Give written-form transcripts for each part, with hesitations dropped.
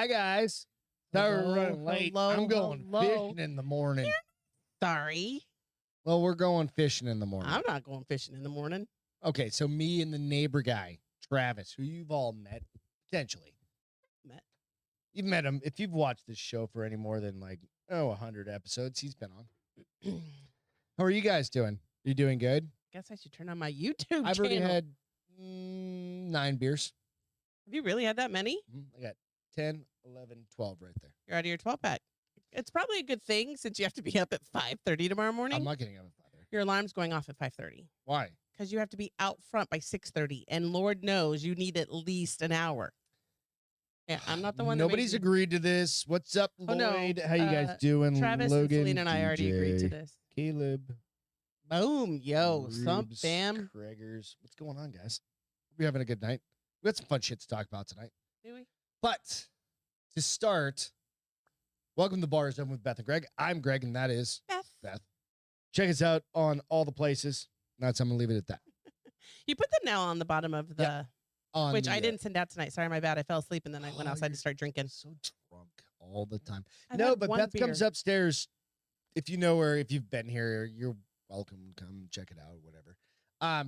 Hi, guys. Sorry we're running late. I'm going fishing in the morning. Sorry. Well, we're going fishing in the morning. I'm not going fishing in the morning. Okay, so me and the neighbor guy, Travis, who you've all met, potentially. You've met him. If you've watched this show for any more than 100 episodes, he's been on. How are you guys doing? You doing good? Guess I should turn on my YouTube I've channel. already had 9 beers. Have you really had that many? I got 10, 11, 12 right there. You're out of your 12-pack. It's probably a good thing since you have to be up at 5:30 tomorrow morning. I'm not getting up at 5:30. Your alarm's going off at 5:30. Why? Because you have to be out front by 6:30, and Lord knows you need at least an hour. Yeah, I'm not the one. Nobody's agreed to this. What's up, Lloyd? No. How you guys doing? Travis, Logan, and Selena, and I already agreed to this. Caleb. Boom, yo, Rubes, bam. Craigers. What's going on, guys? We're having a good night. We got some fun shit to talk about tonight. Do we? But to start, welcome to Bars Open with Beth and Greg. I'm Greg, and that is Beth. Check us out on all the places. That's I'm gonna leave it at that. You put them now on the bottom of the. Yeah. Which I didn't send out tonight. Sorry, my bad. I fell asleep and then I went outside to start drinking. So drunk all the time. I've But had Beth one comes beer. upstairs. If you know her, if you've been here, you're welcome. Come check it out, whatever.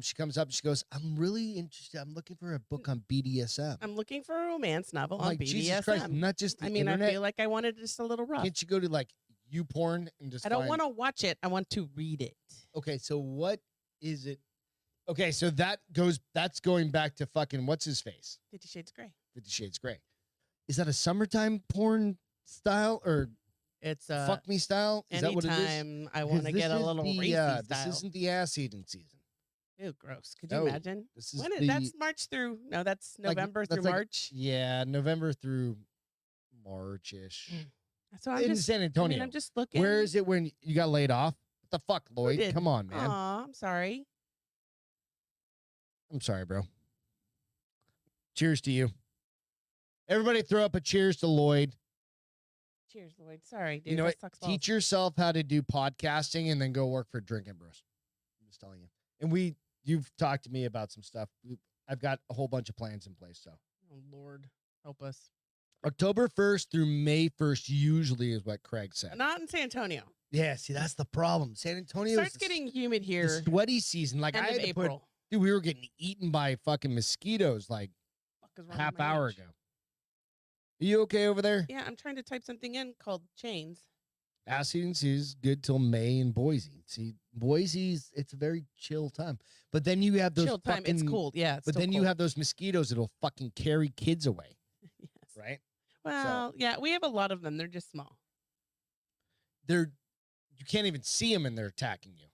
She comes up and she goes, I'm really interested. I'm looking for a book on BDSM. I'm looking for a romance novel on like, BDSM. Jesus Christ, not just the internet. I feel like I wanted just a little rough. Can't you go to YouPorn and just I don't want to watch it. I want to read it. Okay, so what is it? Okay, so that's going back to fucking what's his face? 50 Shades Grey. 50 Shades Grey. Is that a summertime porn style or It's fuck me style? Is that what it is? Anytime I want to get a little racy style. This isn't the ass eating season. Ew, gross. Could you imagine? This is that's March through. No, that's November through March. Yeah, November through March-ish. So I'm in just San Antonio. I'm just looking. Where is it when you got laid off? What the fuck, Lloyd? did? Come on, man. Aw, I'm sorry. I'm sorry, bro. Cheers to you. Everybody throw up a cheers to Lloyd. Cheers, Lloyd. Sorry, dude. You know what? That sucks balls. Teach yourself how to do podcasting and then go work for Drinking Bros. I'm just telling you. And you've talked to me about some stuff. I've got a whole bunch of plans in place. So, oh Lord, help us. October 1st through May 1st usually is what Craig said. Not in San Antonio. Yeah, see, that's the problem. San Antonio Starts getting humid here. The sweaty season. Like end I of had to April. dude, we were getting eaten by fucking mosquitoes like Fuck is wrong half with my hour age? ago. Are you okay over there? Yeah, I'm trying to type something in called chains. Ass eating season is good till May in Boise. See, Boise's it's a very chill time. But then you have those Chill time. It's fucking- cold. Yeah. But then you have those mosquitoes that'll fucking carry kids away, yes. right? Well, yeah, we have a lot of them. They're just small. You can't even see them and they're attacking you.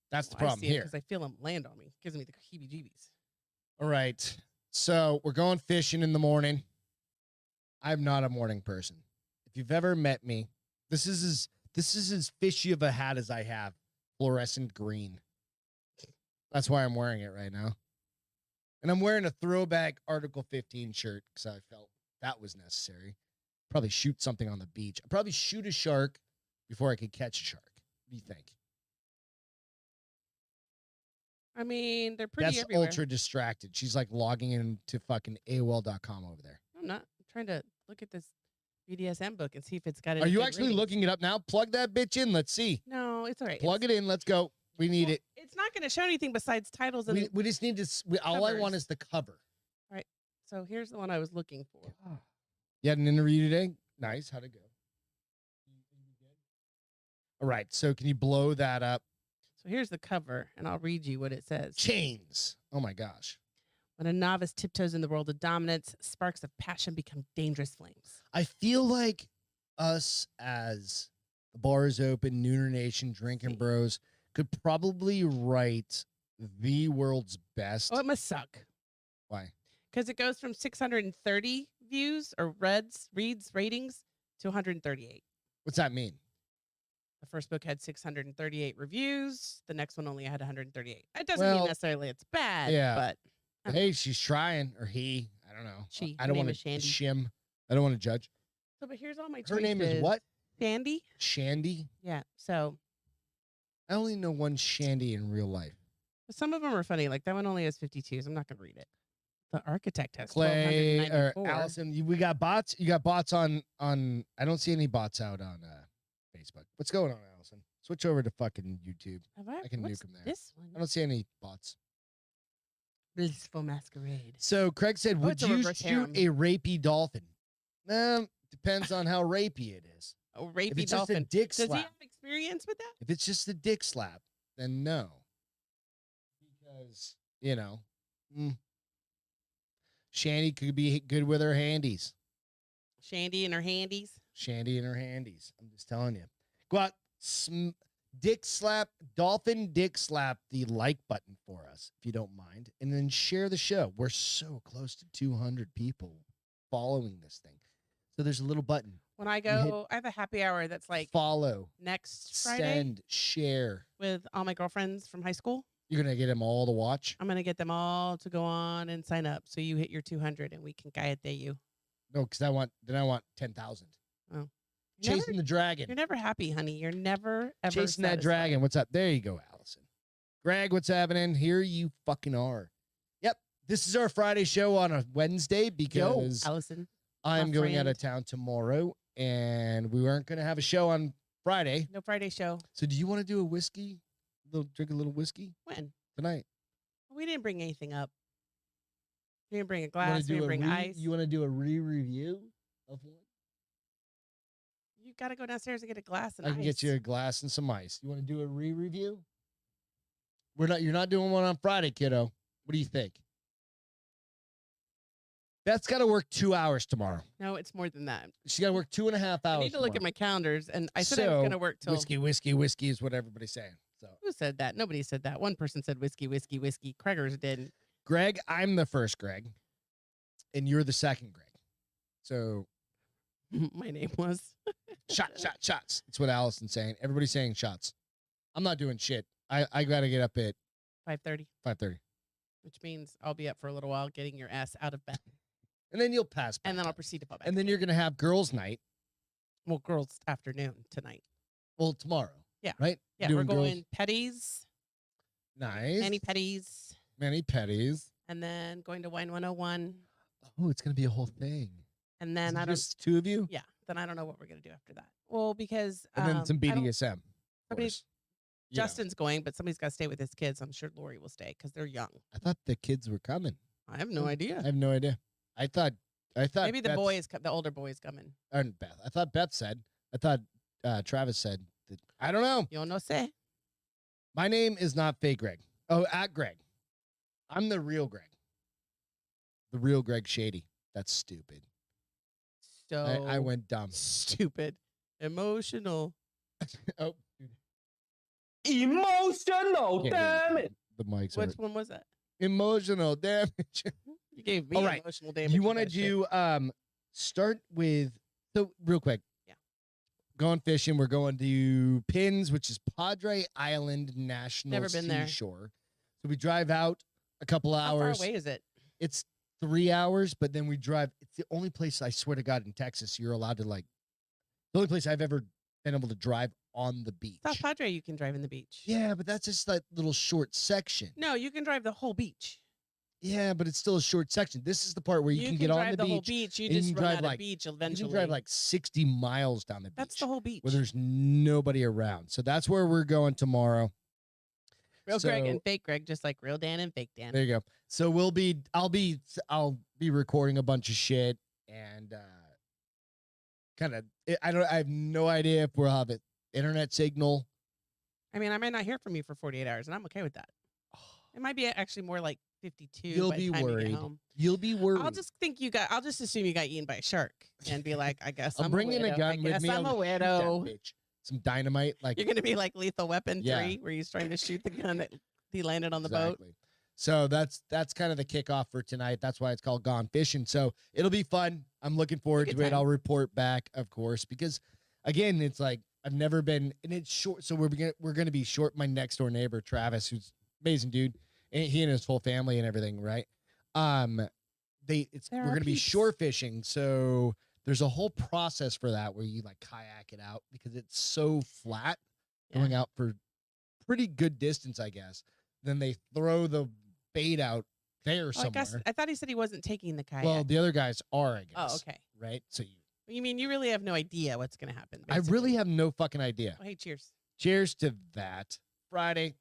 That's the problem here. Because I feel them land on me. Gives me the heebie-jeebies. All right. So we're going fishing in the morning. I'm not a morning person. If you've ever met me, this is as fishy of a hat as I have. Fluorescent green. That's why I'm wearing it right now. And I'm wearing a throwback Article 15 shirt because I felt that was necessary. Probably shoot something on the beach. I'd probably shoot a shark before I could catch a shark. What do you think? I mean, they're pretty That's everywhere. ultra distracted. She's like logging into fucking AOL.com over there. I'm not. I'm trying to look at this BDSM book and see if it's got it. Are you actually looking it up now? Plug that bitch in. Let's see. No, it's all right. Plug it in. Let's go. We need it. It's not going to show anything besides titles. And We just need to. All I want covers. is the cover. So here's the one I was looking for. You had an interview today? Nice. How'd it go? All right. So can you blow that up? So here's the cover, and I'll read you what it says. Chains. Oh my gosh. When a novice tiptoes in the world of dominance, sparks of passion become dangerous flames. I feel like us as the Bars Open, Nooner Nation, Drinking Bros could probably write the world's best. Oh, it must suck. Why? Because it goes from 630 views or reads, ratings to 138. What's that mean? The first book had 638 reviews. The next one only had 138. It doesn't Well, mean necessarily it's bad, yeah. but Hey, she's trying, or he. I don't know. She. I Her don't name want is to Shandy. shim. I don't want to judge. so. But here's all my choices. Her name is what? Sandy. Shandy. Yeah. So I only know one Shandy in real life. some of them are funny. Like that one only has 52. So I'm not gonna read it. The architect has Clay or 1,294. Allison, we got bots. You got bots on. I don't see any bots out on Facebook. What's going on, Allison? Switch over to fucking YouTube. I can What's nuke 'em there. This I one. don't see any bots. Blissful Masquerade. So Craig said, "Would it's a you reverse shoot harem. a rapey dolphin?" Depends on how rapey it is. A If rapey it's just a dolphin. dick Does he slap, have experience with that? if it's just a dick slap, then no. Because Shandy could be good with her handies. Shandy and her handies. Shandy and her handies. I'm just telling you. Go out, dick slap, dolphin dick slap the like button for us, if you don't mind. And then share the show. We're so close to 200 people following this thing. So there's a little button. When I hit go, I have a happy hour that's like Follow, next Friday send, share. with all my girlfriends from high school. You're going to get them all to watch? I'm going to get them all to go on and sign up. So you hit your 200 and we can guide you. No, because I want 10,000. Oh. Chasing the dragon. You're never happy, honey. You're never, ever Chasing that satisfied. dragon. What's up? There you go, Allison. Greg, what's happening? Here you fucking are. Yep. This is our Friday show on a Wednesday because Allison, I'm going out friend. of town tomorrow and we weren't going to have a show on Friday. No Friday show. So do you want to do a whiskey? Drink a little whiskey When? tonight? We didn't bring anything up. We didn't bring a glass. We didn't bring ice. You want to do a re-review of one? You got to go downstairs and get a glass and I ice. can get you a glass and some ice. You want to do a re-review? You're not doing one on Friday, kiddo. What do you think? Beth's got to work 2 hours tomorrow. No, it's more than that. She's got to work 2.5 hours. I need to look at my calendars, and I said I was going to work till. Whiskey is what everybody's saying. So Who said that? Nobody said that. One person said whiskey. Craigers did. Greg, I'm the first Greg, and you're the second Greg. So My name was. shots. That's what Allison's saying. Everybody's saying shots. I'm not doing shit. I got to get up at 5:30. 5:30. Which means I'll be up for a little while getting your ass out of bed. And then you'll pass back And then I'll up. proceed to fall back. And then you're going to have girls' night. Well, girls' afternoon tonight. Well, tomorrow. Yeah. Right? Yeah, we're going petties. Nice. Many petties. Many petties. And then going to Wine 101. Oh, it's going to be a whole thing. And then Is it I don't. just two of you? Yeah. Then I don't know what we're going to do after that. Well, because. And then some I don't- BDSM. of somebody- course. You know. Justin's going, but somebody's got to stay with his kids. I'm sure Lori will stay because they're young. I thought the kids were coming. I have no idea. I have no idea. I thought Maybe the the older boy is coming. Beth. I thought Beth said. I thought Travis said that. I don't know. You don't know, say. My name is not fake Greg. Oh, at Greg. I'm the real Greg. The real Greg Shady. That's stupid. So I went dumb. stupid, emotional. Oh, Emotional, Yeah, damn it. the mics Which are one was that? emotional damage. You gave me All right. emotional damage. You with want to that shit. do start with real quick. Yeah. Going fishing. We're going to Pins, which is Padre Island National Never been there. Seashore. So we drive out a couple How far hours. away is it? It's 3 hours, but then we drive. It's the only place I swear to God in Texas you're allowed to the only place I've ever been able to drive on the beach. South Padre, you can drive in the beach. Yeah, but that's just that little short section. No, you can drive the whole beach. Yeah, but it's still a short section. This is the part where you can get on drive the whole beach. beach. You and you just can run drive out of beach You eventually. can drive 60 miles down the beach. That's the whole beach. where there's nobody around. So that's where we're going tomorrow. Real Greg so- and fake Greg, just like real Dan and fake Dan. There you go. So I'll be recording a bunch of shit and I have no idea if we'll have an internet signal. I mean, I might not hear from you for 48 hours, and I'm okay with that. It might be actually more like 52. You'll by be the time You worried. get home. You'll be worried. I'll just assume you got eaten by a shark and be like, I guess I'm bringing a a gun with me. I'm a I'll shoot that weirdo. bitch. Some dynamite. You're gonna be like Lethal Weapon Yeah. 3, where he's trying to shoot the gun that he landed on the boat. Exactly. So that's kind of the kickoff for tonight. That's why it's called Gone Fishing. So it'll be fun. I'm looking forward Good to it. time. I'll report back, of course, because again, it's like I've never been, and it's short. So we're gonna be short. My next door neighbor Travis, who's amazing dude, and he and his whole family and everything, right? They're We're our gonna be peeps. shore fishing. So there's a whole process for that where you like kayak it out because it's so flat, Yeah. going out for pretty good distance, I guess. Then they throw the bait out there Oh, somewhere. I thought he said he wasn't taking the kayak. Well, the other guys are, I guess. oh, okay. Right? So You mean you really have no idea what's going to happen? I really basically. have no fucking idea. Well, hey, cheers. Cheers to that. Friday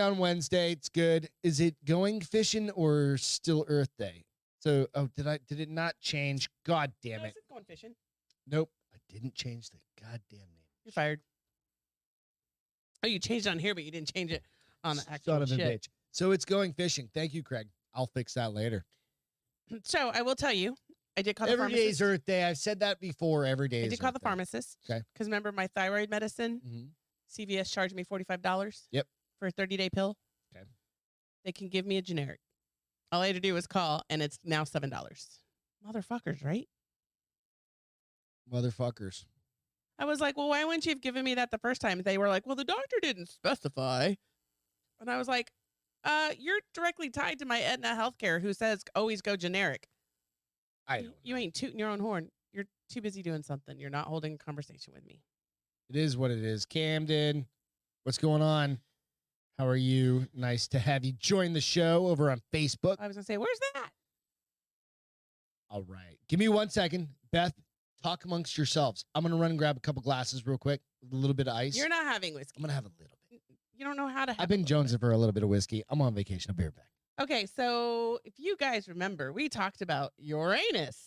on Wednesday. It's good. Is it going fishing or still Earth Day? So, did it not change? God damn No, I it. said going fishing. Nope. I didn't change the goddamn name. You're fired. Oh, you changed it on here, but you didn't change it on the actual Son of a shit. bitch. So it's going fishing. Thank you, Craig. I'll fix that later. So I will tell you, I did call the Every pharmacist. day's Earth Day. I've said that before. Every day I is did call Earth the Day. pharmacist. Okay. Because remember my thyroid medicine? Mm-hmm. CVS charged me $45. Yep. For a 30-day pill. Okay. They can give me a generic. All I had to do was call, and it's now $7. Motherfuckers, right? Motherfuckers. I was like, well, why wouldn't you have given me that the first time? They were like, well, the doctor didn't specify. And I was like, you're directly tied to my Aetna healthcare who says always go generic. You ain't tooting your own horn. You're too busy doing something. You're not holding a conversation with me. It is what it is. Camden, what's going on? How are you? Nice to have you join the show over on Facebook. I was going to say, where's that? All right. Give me 1 second. Beth, talk amongst yourselves. I'm going to run and grab a couple glasses real quick with a little bit of ice. You're not having whiskey. I'm going to have a little bit. You don't know how to have I've been jonesing for a little bit of whiskey. I'm on vacation. I'll be right back. Okay, so if you guys remember, we talked about Uranus.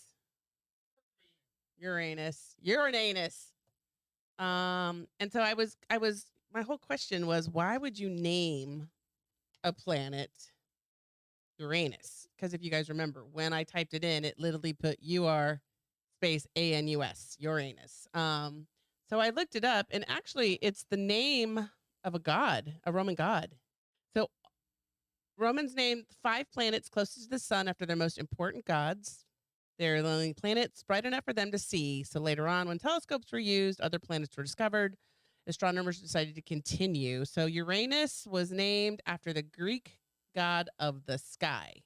And so I was my whole question was, why would you name a planet Uranus? Because if you guys remember, when I typed it in, it literally put UR space ANUS, Uranus. So I looked it up, and actually it's the name of a god, a Roman god. So Romans named 5 planets closest to the sun after their most important gods. They're the only planets bright enough for them to see. So later on, when telescopes were used, other planets were discovered. Astronomers decided to continue. So Uranus was named after the Greek god of the sky,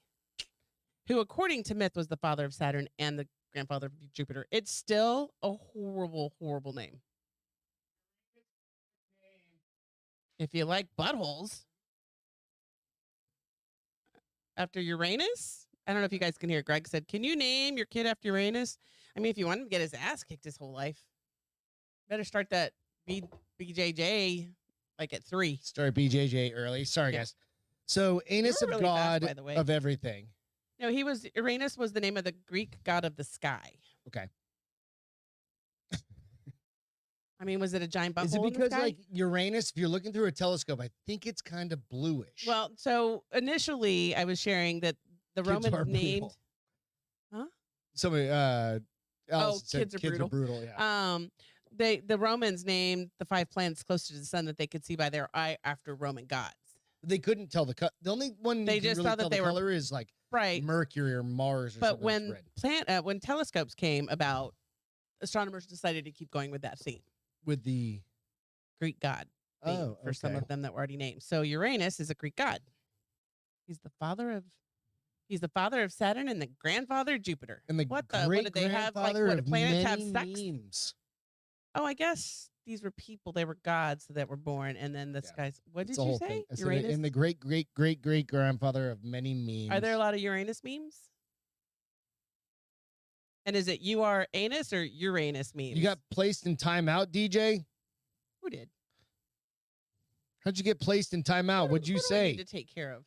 who, according to myth, was the father of Saturn and the grandfather of Jupiter. It's still a horrible, horrible name. If you like buttholes. After Uranus? I don't know if you guys can hear. Greg said, can you name your kid after Uranus? I mean, if you want him to get his ass kicked his whole life, better start that BJJ like at 3. Start BJJ early. Sorry, Yeah. guys. So, anus You of were really fast, God by the way. of everything. No, Uranus was the name of the Greek god of the sky. Okay. I mean, was it a giant butthole Is it in the because, sky? like, Uranus, if you're looking through a telescope, I think it's kind of bluish. Well, so initially I was sharing that the Kids are Romans named. brutal. Huh? Somebody, Allison said kids are brutal. Yeah. The Romans named the 5 planets closer to the sun that they could see by their eye after Roman gods. They couldn't tell the color. The only one They you can just really saw that tell they the were- color is like Right. Mercury or Mars or But something that's when red. when telescopes came about, astronomers decided to keep going with that theme. With the Greek god theme for some okay. of them that were already named. So Uranus is a Greek god. He's the father of Saturn and the grandfather of Jupiter. and the what did great they have? Like, grandfather what, of planets have many sex? memes. Oh, I guess these were people. They were gods that were born, and then this Yeah. guy's. What It's did the you whole say? thing. I said Uranus. and the great great great great grandfather of many memes. Are there a lot of Uranus memes? And is it Uranus or Uranus memes? You got placed in timeout, DJ? who did? How'd you get placed in timeout? What'd you What do I say? need to take care of?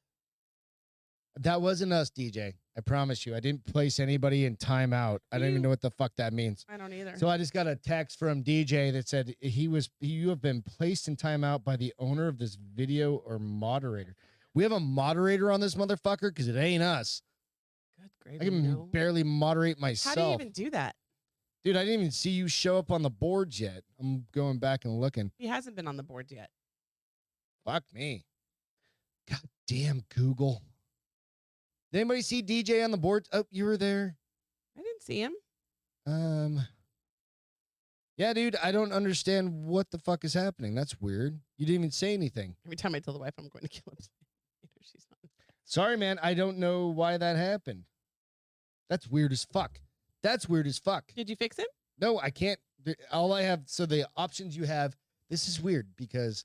That wasn't us, DJ. I promise you. I didn't place anybody in timeout. I don't even You- know what the fuck that means. I don't either. So I just got a text from DJ that said you have been placed in timeout by the owner of this video or moderator. We have a moderator on this motherfucker because it ain't us. Good I gravy. can No. barely moderate How myself. do you even do that? Dude, I didn't even see you show up on the boards yet. I'm going back and looking. He hasn't been on the boards yet. Fuck me. God damn Google. Did anybody see DJ on the board? Oh, you were there. I didn't see him. Yeah, dude, I don't understand what the fuck is happening. That's weird. You didn't even say anything. Every time I tell the wife I'm going to kill him, she's not. Sorry, man. I don't know why that happened. That's weird as fuck. That's weird as fuck. Did you fix him? No, I can't. All I have, so the options you have, this is weird because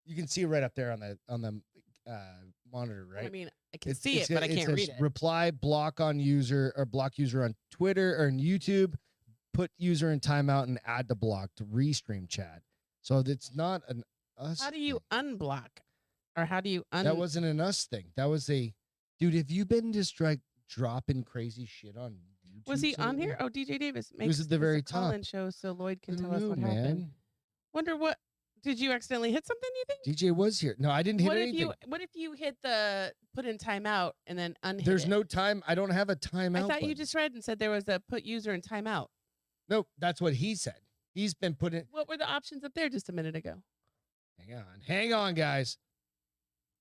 you can see right up there on the monitor, right? Well, I mean, I can see it, got- but I can't says read it. Reply, block user on Twitter or on YouTube. Put user in timeout and add to block to restream chat. So it's not an us. How do you thing. unblock? Or how do you That wasn't an us thing. That was a dude. Have you been just dropping crazy shit on YouTube? Was he on lately? here? Oh, DJ Davis was at the this very a call-in top. show so Lloyd can I tell don't us know, what man. happened. Wonder what did you accidentally hit something? You think? DJ was here. No, I didn't hit What if anything. What if you hit the put in timeout and then unhit There's it? no time. I don't have a timeout. I thought you button. just read and said there was a put user in timeout. Nope, that's what he said. He's been putting. What were the options up there just a minute ago? Hang on, guys.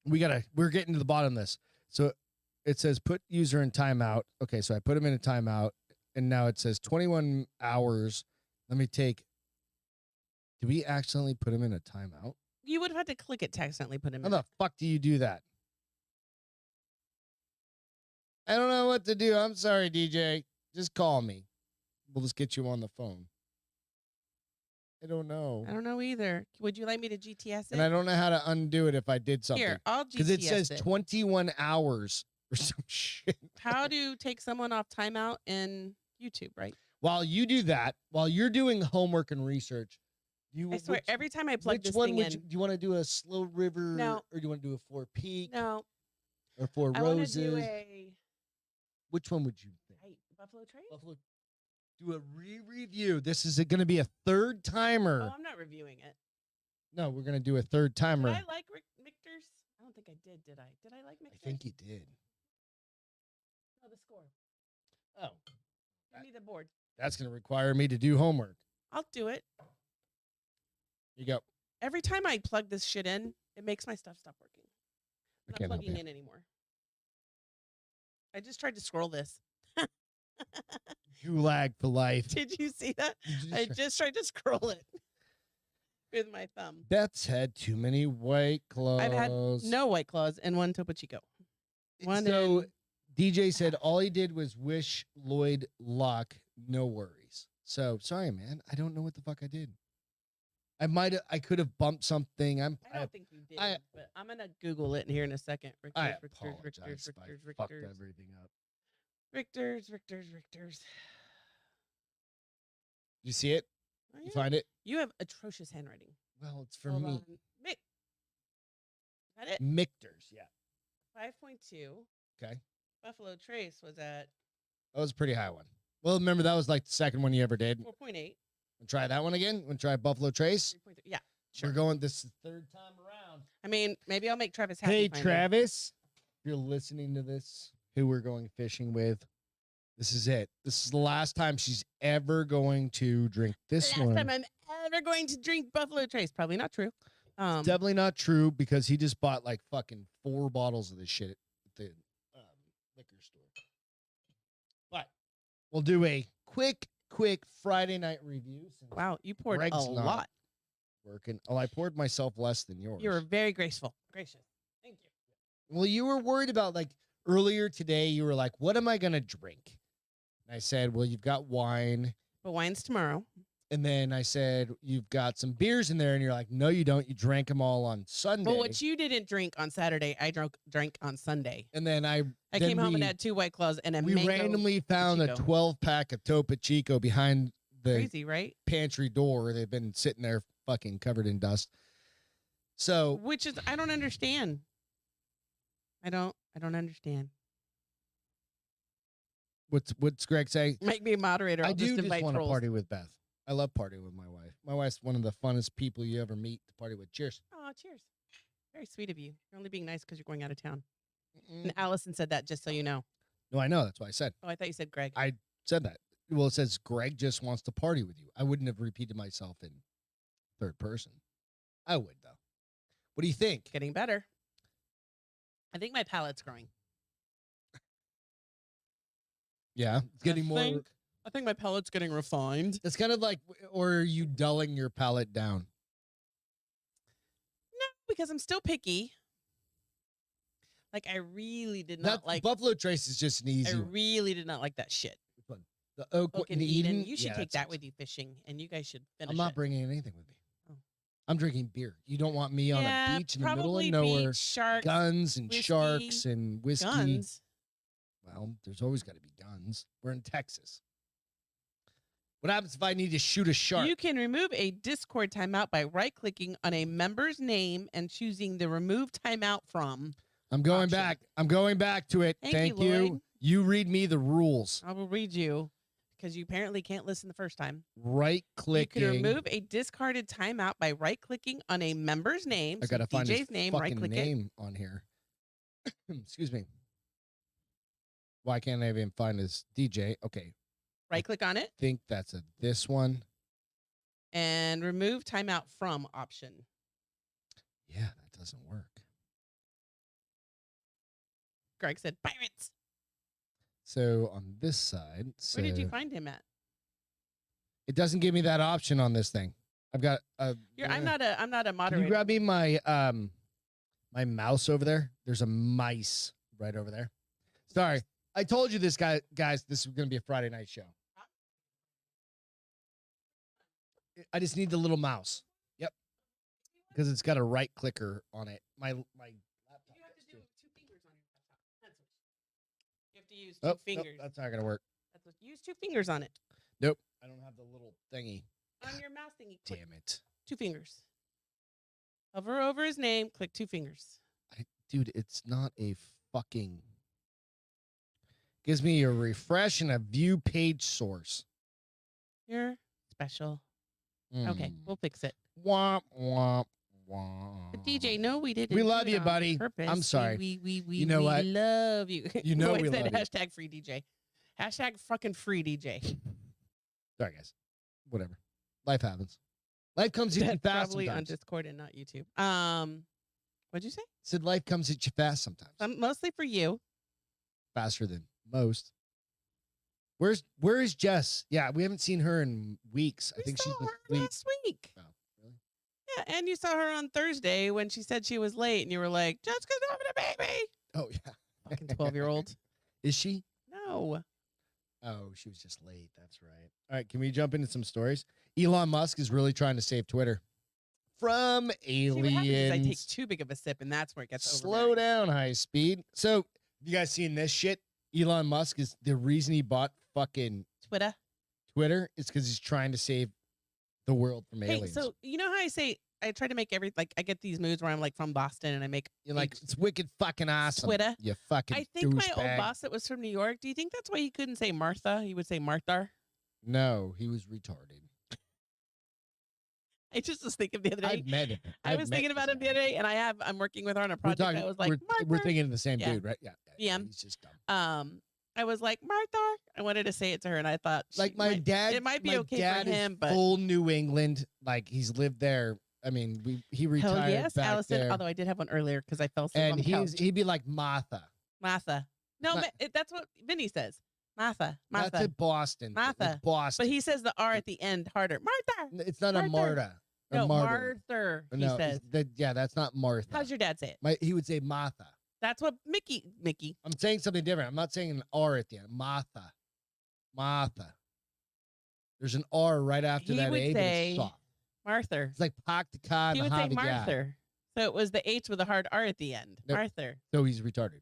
We're getting to the bottom of this. So it says put user in timeout. Okay, so I put him in a timeout, and now it says 21 hours. Let me take. Did we accidentally put him in a timeout? You would have had to click it to accidentally put him How in. the fuck do you do that? I don't know what to do. I'm sorry, DJ. Just call me. We'll just get you on the phone. I don't know. I don't know either. Would you like me to GTS it? And I don't know how to undo it if I did something. Here, I'll GTS because it says it. 21 hours or some shit. How to take someone off timeout in YouTube, right? While you do that, while you're doing homework and research, I swear, every time I plug which this one thing would in, do you want to do a Slow River No. or do you want to do a Four Peak no, or Four I want to Roses? do a Which one would you think? Buffalo Trace. Buffalo. Do a re-review. This is going to be a third timer. Oh, I'm not reviewing it. No, we're going to do a third timer. Did I like Victor's? I don't think I did. Did I? Did I like Victor's? I think you did. No, the score. Oh, Give me the board. that's going to require me to do homework. I'll do it. You go. Every time I plug this shit in, it makes my stuff stop working. I'm I not can't help plugging you. in anymore. I just tried to scroll this. Gulag for life. Did you see that? I just tried to scroll it with my thumb. Beth's had too many White Claws. I've had no White Claws and one Topo Chico. So DJ said all he did was wish Lloyd luck, no worries. So sorry, man. I don't know what the fuck I did. I could have bumped something. I don't think you did, but I'm gonna Google it here in a second. I Richters, apologize if I fucked everything up. Richters. You see it? Oh, You yeah. find it? You have atrocious handwriting. Well, it's for Hold me. on. Mick. Is that it? Mictors, yeah. 5.2. Okay. Buffalo Trace was at That was a pretty high one. Well, remember that was like the second one you ever did. 4.8. Wanna try that one again? Want to try Buffalo Trace? 3.3. Yeah. We're going. This is the third time around. I mean, maybe I'll make Travis happy. Hey, finally. Travis, if you're listening to this, who we're going fishing with, this is it. This is the last time she's ever going to drink this Last one. time I'm ever going to drink Buffalo Trace. Probably not true. Definitely not true because he just bought like fucking 4 bottles of this shit at the liquor store. But we'll do a quick Friday night review. Since Wow, you poured Greg's a not lot. working. Oh, I poured myself less than yours. You were very gracious. Thank you. Well, you were worried about like earlier today. You were like, "What am I gonna drink?" And I said, "Well, you've got wine." But wine's tomorrow. And then I said, "You've got some beers in there," and you're like, "No, you don't. You drank them all on Sunday." But what you didn't drink on Saturday, I drank on Sunday. And then I came home and had 2 White Claws and a we mango. randomly found a Chico. 12-pack of Topo Chico behind the Crazy, right? pantry door. They've been sitting there fucking covered in dust. So Which is I don't understand. I don't understand. what's Greg say? Make me a moderator. I'll I do just invite want to trolls. party with Beth. I love partying with my wife. My wife's one of the funnest people you ever meet to party with. Cheers. Oh, cheers. Very sweet of you. You're only being nice because you're going out of town. Mm-mm. And Allison said that just so you know. No, I know. That's why I said. Oh, I thought you said Greg. I said that. Well, it says Greg just wants to party with you. I wouldn't have repeated myself in third person. I would, though. What do you think? Getting better. I think my palate's growing. Yeah, it's getting more. I think my palate's getting refined. It's kind of like, or are you dulling your palate down? No, because I'm still picky. Like I really did not like. Buffalo Trace is just an easy. I really did not like that shit. The Oak Oak and and Eden. Eden. You should Yeah, take that that with you fishing, and you guys should finish I'm not it. bringing anything with me. Oh. I'm drinking beer. You don't want me on a beach in the middle of probably nowhere, beach, sharks, guns and whiskey. sharks and whiskey. Guns. Well, there's always got to be guns. We're in Texas. What happens if I need to shoot a shark? You can remove a Discord timeout by right-clicking on a member's name and choosing the remove timeout from. I'm going option. back. I'm going back to it. Thank you. you, Lloyd. You read me the rules. I will read you because you apparently can't listen the first time. Right-clicking. You can remove a discarded timeout by right-clicking on a member's name. I gotta find his DJ's name. fucking Right-click name on here. Excuse me. Why can't I even find his DJ? Okay. Right-click on it. Think that's this one. And remove timeout from option. Yeah, that doesn't work. Greg said pirates. So on this side, Where did you find him at? It doesn't give me that option on this thing. I've got I'm not a Can moderator. you grab me my my mouse over there? There's a mice right over there. Sorry. I told you this guys, this is going to be a Friday night show. I just need the little mouse. Yep. Because it's got a right clicker on it. My laptop. You have to do 2 fingers on your laptop. That's what you have to use 2 Nope, fingers. that's not going to work. That's what, use 2 fingers on it. Nope. I don't have the little thingy. On your mouse thingy. Click Damn it. 2 fingers. Hover over his name. Click 2 fingers. Dude, it's not a fucking... Gives me a refresh and a view page source. You're special. Okay, we'll fix it. Womp, womp, womp. But DJ, no, we didn't. We do love it you, on buddy. purpose. I'm sorry. We You know what? love you. You know Lloyd we said love you. hashtag free DJ. Hashtag fucking free DJ. Sorry, guys. Whatever. Life happens. Life comes at you That's fast probably on sometimes. Discord and not YouTube. What'd you say? Said life comes at you fast sometimes. Mostly for you. Faster than most. Where is Jess? Yeah, we haven't seen her in weeks. I We think saw she's been her asleep. last week. Oh, really? Yeah, and you saw her on Thursday when she said she was late, and you were like, "Jessica's having a baby." Oh, yeah. Fucking 12-year-old. Is she? No. Oh, she was just late. That's right. All right, can we jump into some stories? Elon Musk is really trying to save Twitter from See, what happens is aliens. I take too big of a sip, and that's where it gets Slow down, high speed. So, you guys seen this shit? Elon Musk is the reason he bought fucking Twitter is because he's trying to save the world from Hey, aliens. so you know how I say I try to make I get these moods where I'm like from Boston and I make You're like, it's wicked fucking awesome. Twitter. You fucking I think my old douchebag. boss that was from New York. Do you think that's why he couldn't say Martha? He would say Martha. No, he was retarded. I just was thinking the other day. I've met him. I was thinking about him the other day, and I'm working with her on a We're project. talking, I was like, we're thinking of the same Yeah. dude, right? Yeah. Yeah. He's just dumb. I was like, Martha. I wanted to say it to her, and I thought, Like my dad, it might be my okay dad for him, is but full New England. Like he's lived there. I mean, he retired hell yes, back Allison. there. Although I did have one earlier because I fell asleep on And the couch. he'd be like Martha. Martha. No, Not- that's what Vinny says. Martha. That's Martha. in Boston. Martha. Like Boston. But he says the R at the end harder. Martha. It's not a Martha. Marta. Or No, martyr. Martha. He No, says. yeah, that's not Martha. How's your dad say it? He would say Martha. That's what Mickey. I'm saying something different. I'm not saying an R at the end. Martha. Martha. There's an R right after He that would A, but say it's soft. Martha. It's like Pak the Ka He and would say the Martha. So it was the H with a hard R at the end. Nope. Martha. So he's retarded.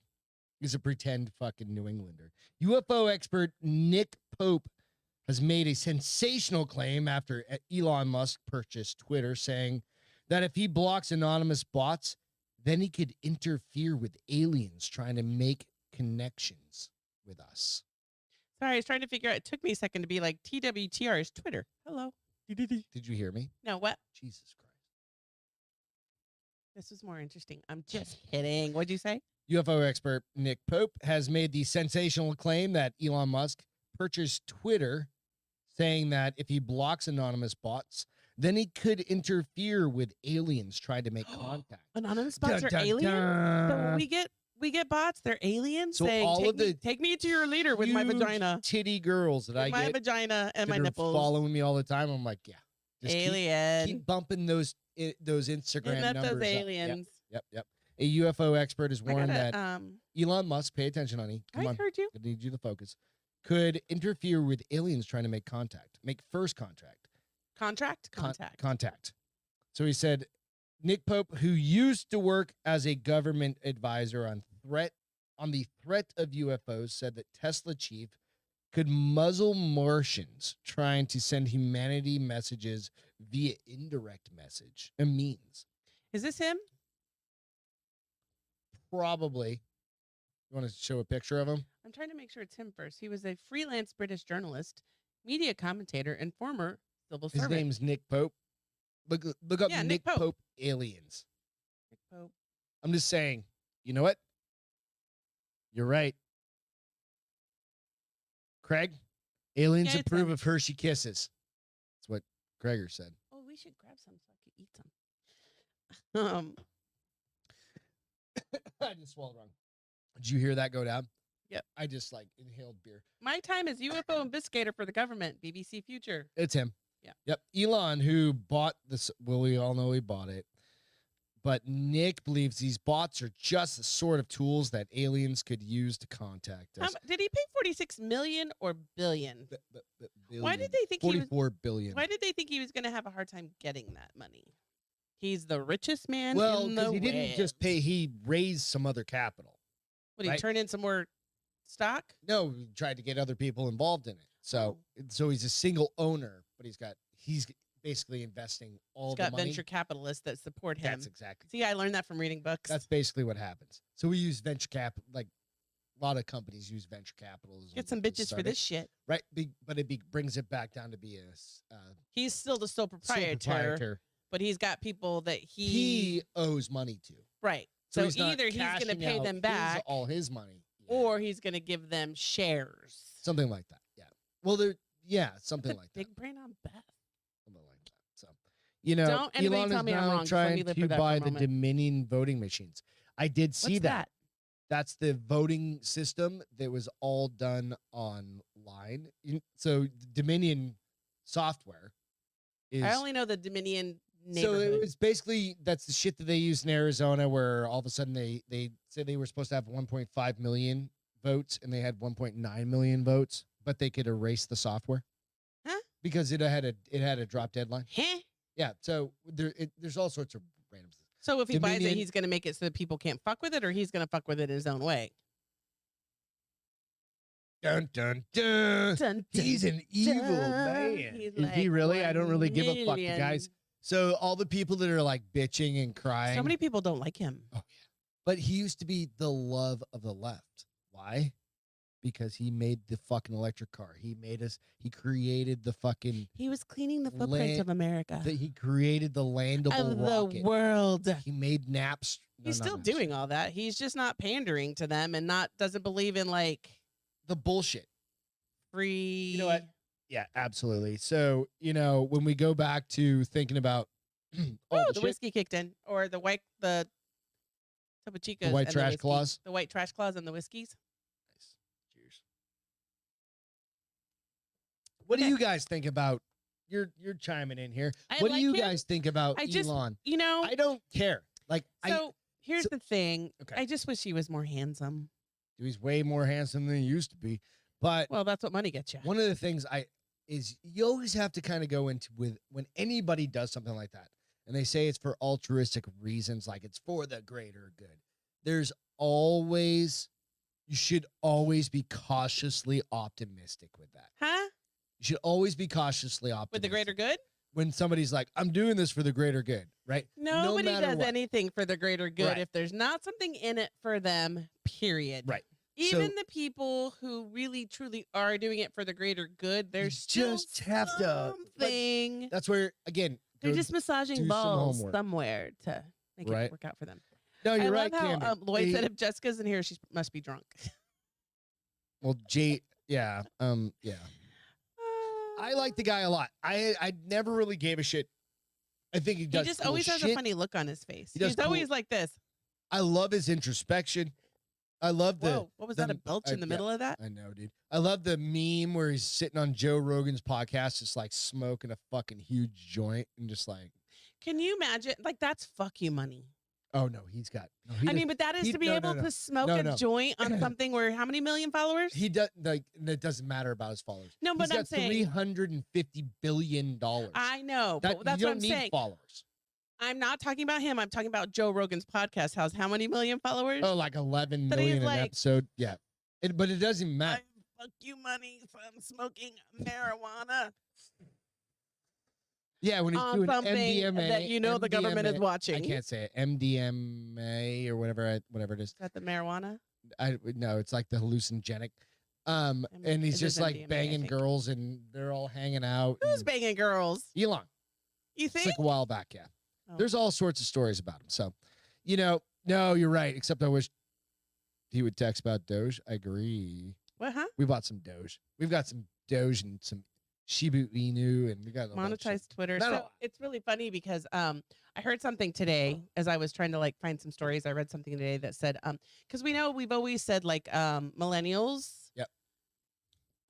He's a pretend fucking New Englander. UFO expert Nick Pope has made a sensational claim after Elon Musk purchased Twitter, saying that if he blocks anonymous bots, then he could interfere with aliens trying to make connections with us. Sorry, I was trying to figure out. It took me a second to be like, TWTR is Twitter. Hello. Did you hear me? No, what? Jesus Christ. This was more interesting. I'm just kidding. What'd you say? UFO expert Nick Pope has made the sensational claim that Elon Musk purchased Twitter, saying that if he blocks anonymous bots, then he could interfere with aliens trying to make contact. Anonymous bots Dun, are dun, aliens? So dun. when we get bots, they're aliens So saying, all of take me to your leader with my Huge vagina. titty girls that I With my get vagina and that my are nipples. following me all the time. I'm like, yeah, just Alien. keep bumping those Instagram Isn't that numbers those up. aliens? Yep. A UFO expert has I warned gotta, that Elon Musk, pay attention, honey. Come I on, heard you. I need you to focus. Could interfere with aliens trying to make first contact. Contact? Contact. So he said, Nick Pope, who used to work as a government advisor on the threat of UFOs, said that Tesla chief could muzzle Martians trying to send humanity messages via indirect message and means. Is this him? Probably. You want to show a picture of him? I'm trying to make sure it's him first. He was a freelance British journalist, media commentator, and former civil His servant. name's Nick Pope. Look up Yeah, Nick Nick Pope. Pope aliens. Nick Pope. I'm just saying, you know what? You're right. Craig, aliens Yeah, it's approve him. of Hershey Kisses. That's what Gregor said. Oh, we should grab some so I could eat some. I just swallowed wrong. Did you hear that go down? Yep. I just inhaled beer. My time is UFO investigator for the government, BBC Future. It's him. Yeah. Yep. Elon, who bought this, well, we all know he bought it. But Nick believes these bots are just the sort of tools that aliens could use to contact us. Did he pay 46 million or billion? Why did Billion. they think he was? 44 billion. Why did they think he was going to have a hard time getting that money? He's the richest man Well, in the because he didn't just pay, world. he raised some other capital. Would he right? turn in some more stock? No, he tried to get other people involved in it. So Oh. so he's a single owner, but he's basically investing all He's the got money. venture capitalists that support him. That's exactly. See, I learned that from reading books. That's basically what happens. So we use venture cap, like a lot of companies use venture capitalism. Get some to bitches for start this it, shit. right? But it brings it back down to be a He's still the sole sole proprietor, but he's got people that He owes money to. right. So So not either he's going to cashing pay out them back, all his money, or he's going to give them shares. something like that. Yeah. Well, something like that. Big brain on Beth. Something like that. So, Don't anybody Elon tell is me I'm now wrong, just let me trying live for to that for a buy the moment. Dominion voting machines. I did see What's that? That's the voting system that was all done online. So Dominion software is. I only know the Dominion So neighborhood. it was basically that's the shit that they use in Arizona, where all of a sudden they said they were supposed to have 1.5 million votes and they had 1.9 million votes, but they could erase the software. Huh? Because it had a drop deadline. Huh? Yeah, so there's all sorts of random stuff. So if he buys it, Dominion- he's going to make it so that people can't fuck with it, or he's going to fuck with it in his own way. Dun dun dun. Dun, He's an evil man. He's Is he like really? I don't really give a fuck, you million. guys. So all the people that are like bitching and crying. So many people don't like him. But he used to be the love of the left. Why? Because he made the fucking electric car. He created the fucking, He was cleaning the footprints of America, he created the landable of rocket. the world. He made naps. He's still doing all that. He's just not pandering to them and doesn't believe in like the bullshit. free. You know what? Yeah, absolutely. So, when we go back to thinking about all Oh, the the shit, whiskey kicked in, or the Topo Chicos, The white and trash whiskey. claws? the white trash claws, and the whiskeys. Nice. Cheers. What do Okay. you guys think about? You're chiming in here. I What like do you him. guys think about I just- Elon? You I don't care. Like, so here's so- the thing. Okay. I just wish he was more handsome. he's way more handsome than he used to be. But Well, that's what money gets you. one of the things is you always have to kind of go into with when anybody does something like that, and they say it's for altruistic reasons, like it's for the greater good. You should always be cautiously optimistic with that. Huh? You should always be cautiously optimistic With the greater good? when somebody's like, "I'm doing this for the greater good," right? Nobody matter does what. anything for the greater good Right. if there's not something in it for them, period. Right. Even the people who really truly are doing it for the greater good, there's still just have to- something. That's where again They're go- just massaging do some balls homework. somewhere to make Right. it work out for them. No, you're I right, love how Camden. Lloyd said if Jessica's in here, she must be drunk. Well, yeah, yeah. I like the guy a lot. I never really gave a shit. I think he He does. just cool always has a shit. funny look on his face. He does He's always cool- like this. I love his introspection. I love the. Whoa, what was that? A belch in the yeah. middle of that? I know, dude. I love the meme where he's sitting on Joe Rogan's podcast, just like smoking a fucking huge joint and just like, Can you imagine? Like that's fuck you money. oh no, he's got. No, I mean, but that is he- to be no, able no, no. to smoke No, a no. joint on something where how many million followers? he does like. It doesn't matter about his followers. No, but he's I'm got saying- $350 billion. I know, That but that's you what don't I'm need saying. followers. I'm not talking about him. I'm talking about Joe Rogan's podcast. Has how many million followers? Oh, like 11 That he's million an like, episode. Yeah. But it doesn't I matter. fuck you money from smoking marijuana Yeah, when he's on doing something MDMA. that you know the government is MDMA watching. I can't say it. MDMA or whatever it is. Is that the marijuana? No, it's like the hallucinogenic. And he's It is just like MDMA, I banging think. girls and they're all hanging out. Who's and- banging girls? Elon. You It's think? like a while back, yeah. Oh. There's all sorts of stories about him. So, no, you're right. Except I wish he would text about Doge. I agree. What, huh? We bought some Doge. We've got some Doge and some Shiba Inu, and we got a bunch of- Monetize Twitter. Not a So lot. it's really funny because I heard something today as I was trying to like find some stories. I read something today that said because we know we've always said like millennials Yep.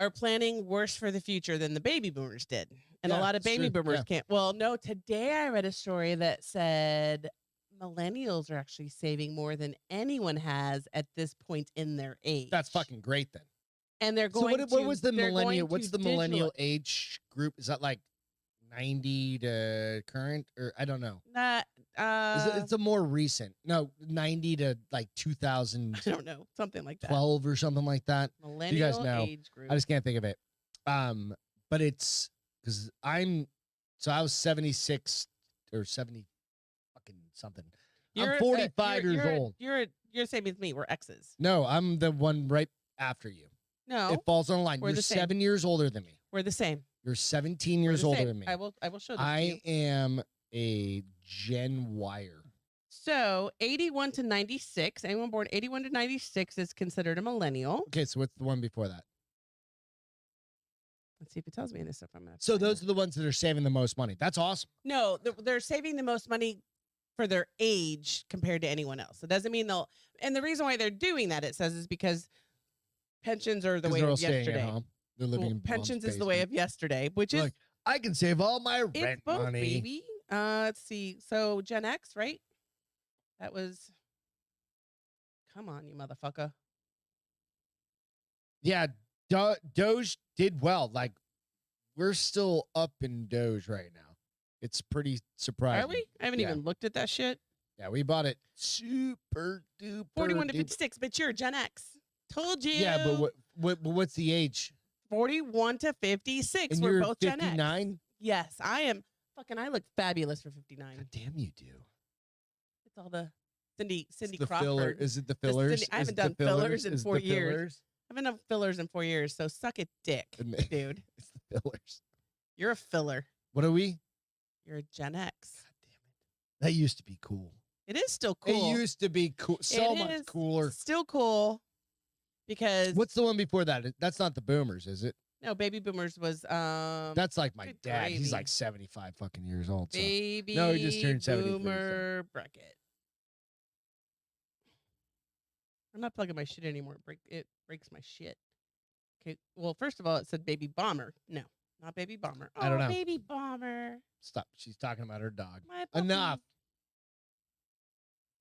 are planning worse for the future than the baby boomers did. And a Yeah, lot of it's baby true. boomers Yeah. can't. Well, no, today I read a story that said millennials are actually saving more than anyone has at this point in their age. That's fucking great then. And they're So going what to was the they're millennial? going What's to the digital- millennial age group? Is that like 90 to current, or I don't know? That It's a more recent. No, 90 to like 2012 I don't know, something like that. or something like that. Millennial know. age group. I just can't think of it. But it's because I was 76 or 70 fucking something. I'm 45 years old. You're the same as me. We're exes. No, I'm the one right after you. No, It falls on the line. we're You're the same. 7 years older than me. we're the same. You're 17 We're years the older same. than me. I will show this to you. I am a Gen Wire. So 81 to 96. Anyone born 81 to 96 is considered a millennial. Okay, so what's the one before that? Let's see if it tells me in this stuff. I'm gonna have to So find those it. are the ones that are saving the most money. That's awesome. No, they're saving the most money for their age compared to anyone else. It doesn't mean they'll. And the reason why they're doing that, it says, is because pensions are the 'Cause way they're all of staying yesterday. at home. They're living Well, in mom's pensions is the way basement. of yesterday, which is Like, I can save all my it's rent both, money. baby. Let's see. So Gen X, right? That was. Come on, you motherfucker. Yeah, Doge did well. Like, we're still up in Doge right now. It's pretty surprising. Are we? I haven't Yeah. even looked at that shit. Yeah, we bought it super duper. 41 to duper- 56, but you're Gen X. Told you. Yeah, but what's the age? 41 to 56. And We're you're both Gen X. 59? Yes, I am. Fucking, I look fabulous for 59. God damn, you do. It's all the Cindy It's the Crawford. filler. Is it the Cindy- fillers? I Is haven't it the done fillers fillers? in Is it 4 the years. fillers? I haven't done fillers in 4 years, so suck it dick, Admit- dude. It's the fillers. You're a filler. What are we? You're a Gen X. God damn it. That used to be cool. It is still cool. It used to be cool. So It much is cooler. Still cool because What's the one before that? That's not the boomers, is it? no, baby boomers was That's like my good dad. He's gravy. like 75 fucking years old. So. baby No, he just turned 73, so- boomer bracket. I'm not plugging my shit anymore. It breaks my shit. Okay. Well, first of all, it said baby bomber. No, not baby bomber. I don't Oh, know. baby bomber. Stop. She's talking about her dog. My puppy. Enough.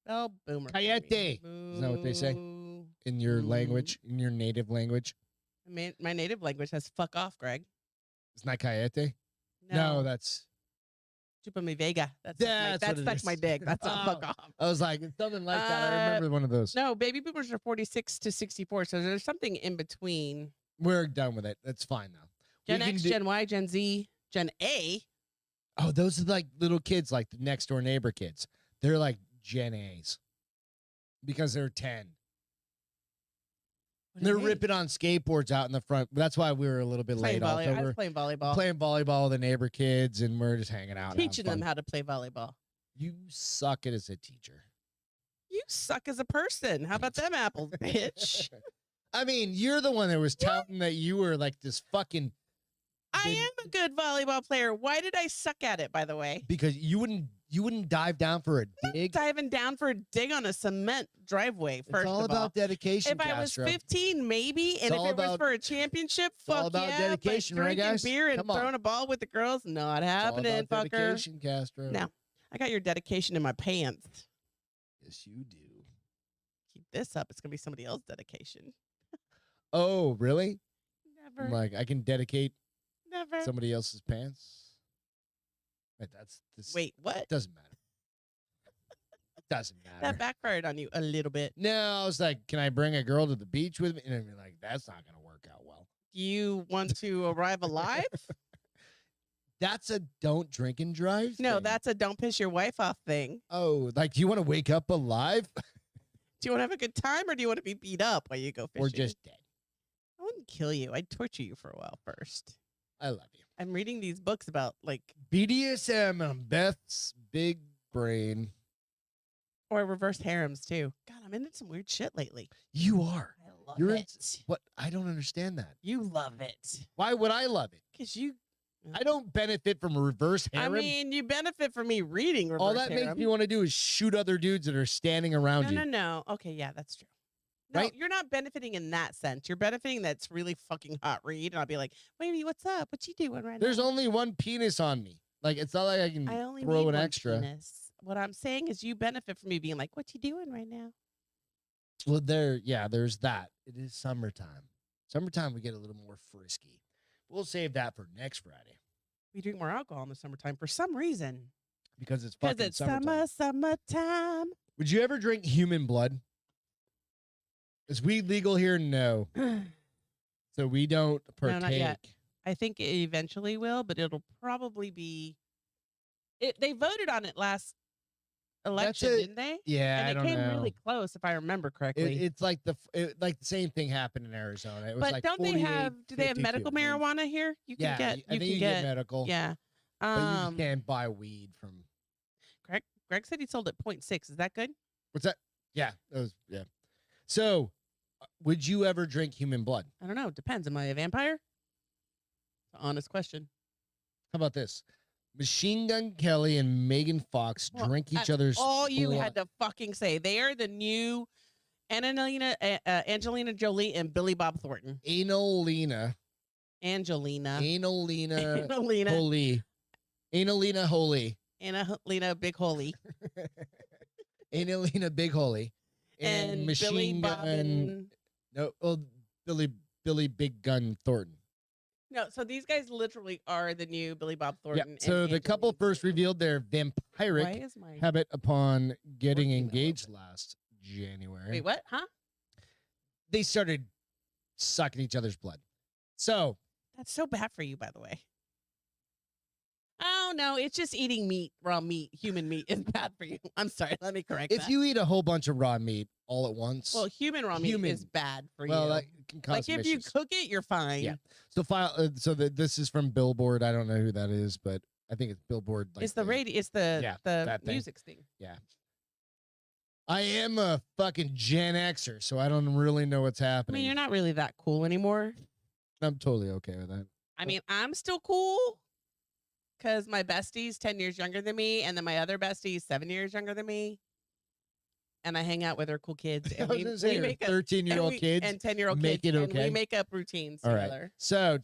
Oh, boomer. Cayete. Isn't that what they say? Boo. In your language, in your native language. My native language has fuck off, Greg. It's not Cayete? No, that's. Chupa mi vega. That's That's what that's it suck is. my dick. That's not fuck Oh. off. I was like, it's something like that. I remember one of those. No, baby boomers are 46 to 64. So there's something in between. We're done with it. That's fine now. Gen We can X, do- Gen Y, Gen Z, Gen A. Oh, those are like little kids, like the next door neighbor kids. They're like Gen A's because they're 10. What do They're you mean? ripping on skateboards out in the front. That's why we were a little bit Playing late. Also, volleyball. I we're was playing volleyball. playing volleyball with the neighbor kids, and we're just hanging out, and having Teaching them fun. how to play volleyball. You suck it as a teacher. You suck as a person. How about them apples, bitch? I mean, you're the one that was touting that you were like this fucking I Did- am a good volleyball player. Why did I suck at it, by the way? because you wouldn't dive down for a dig. Diving down for a dig on a cement driveway, It's first all of all. about dedication, If I was Castro. 15, maybe, and if all it was about- for a championship, it's all fuck about yeah. dedication, but right, drinking guys? beer and Come on. throwing a ball with the girls, not It's all happening, about fucker. dedication, Castro. No. I got your dedication in my pants. Yes, you do. Keep this up. It's gonna be somebody else's dedication. Oh, really? Never. Like I can dedicate Never. somebody else's pants. Wait, that's this. Wait, what? Doesn't matter. doesn't matter. That backfired on you a little bit. No, I was like, can I bring a girl to the beach with me? And I'd be like, that's not going to work out well. Do you want to arrive alive? That's a don't drink and drive No, thing. that's a don't piss your wife off thing. Oh, like, do you want to wake up alive? Do you want to have a good time or do you want to be beat up while you go fishing? Or just dead? I wouldn't kill you. I'd torture you for a while first. I love you. I'm reading these books about like BDSM on Beth's big brain. or reverse harems too. God, I'm into some weird shit lately. You are. I love You're it. What? I don't understand that. You love it. Why would I love it? Because you I don't benefit from a reverse harem. I mean, you benefit from me reading reverse all that harem. makes me want to do is shoot other dudes that are standing around No, you. no, no. Okay, yeah, that's true. No, Right? you're not benefiting in that sense. You're benefiting that's really fucking hot read. And I'll be like, wait, what's up? What you doing right There's now? only one penis on me. Like, it's not like I can I only throw need an one extra. penis. What I'm saying is you benefit from me being like, what you doing right now? Well, there's that. It is summertime. Summertime, we get a little more frisky. We'll save that for next Friday We drink more alcohol in the summertime for some reason. because it's Because fucking it's summertime. summertime. Would you ever drink human blood? Is weed legal here? No. So we don't partake. not yet. I think it eventually will, but it'll probably be. They voted on it last election, it. didn't they? Yeah, And I it don't came know. really close, if I remember correctly. It's like the same thing happened in Arizona. It was but like don't they 48, have? Do they have 52. medical marijuana here? You can Yeah, get. I You think can you get. get medical. Yeah. But you just can't buy weed from. Greg said he sold at 0.6. Is that good? What's that? Yeah, that was yeah. So, would you ever drink human blood? I don't know. Depends. Am I a vampire? Honest question. How about this? Machine Gun Kelly and Megan Fox Well, drink each that's other's. all you blood. had to fucking say. They are the new Angelina Jolie and Billy Bob Thornton. Analina. Angelina. Analina. Angelina. Holy. Analina Holy. Angelina Big Holy. Analina Big Holy. And Billy Machine Bob Gun. and... No, well, Billy Big Gun Thornton. No, so these guys literally are the new Billy Bob Yeah. Thornton. So and the couple Angelina first Jolie. revealed their Why vampiric is my... habit upon getting email engaged open? last January. Wait, what? Huh? They started sucking each other's blood. So That's so bad for you, by the way. Oh, no, it's just eating meat, raw meat, human meat is bad for you. I'm sorry. Let me correct if that. you eat a whole bunch of raw meat all at once, Well, human raw meat Human. is bad for well, you. that can cause Like some if you issues. cook it, you're fine. Yeah. This is from Billboard. I don't know who that is, but I think it's Billboard. Like It's the radio. It's the Yeah, the that thing. music thing. I am a fucking Gen Xer, so I don't really know what's I happening. mean, you're not really that cool anymore. I'm totally okay with that. I mean, I'm still cool because my bestie's 10 years younger than me, and then my other bestie's 7 years younger than me. And I hang out with her cool kids. I And was gonna say, your make up 13-year-old and kids and 10-year-old make kids, it and we okay? make up routines All right. together. So,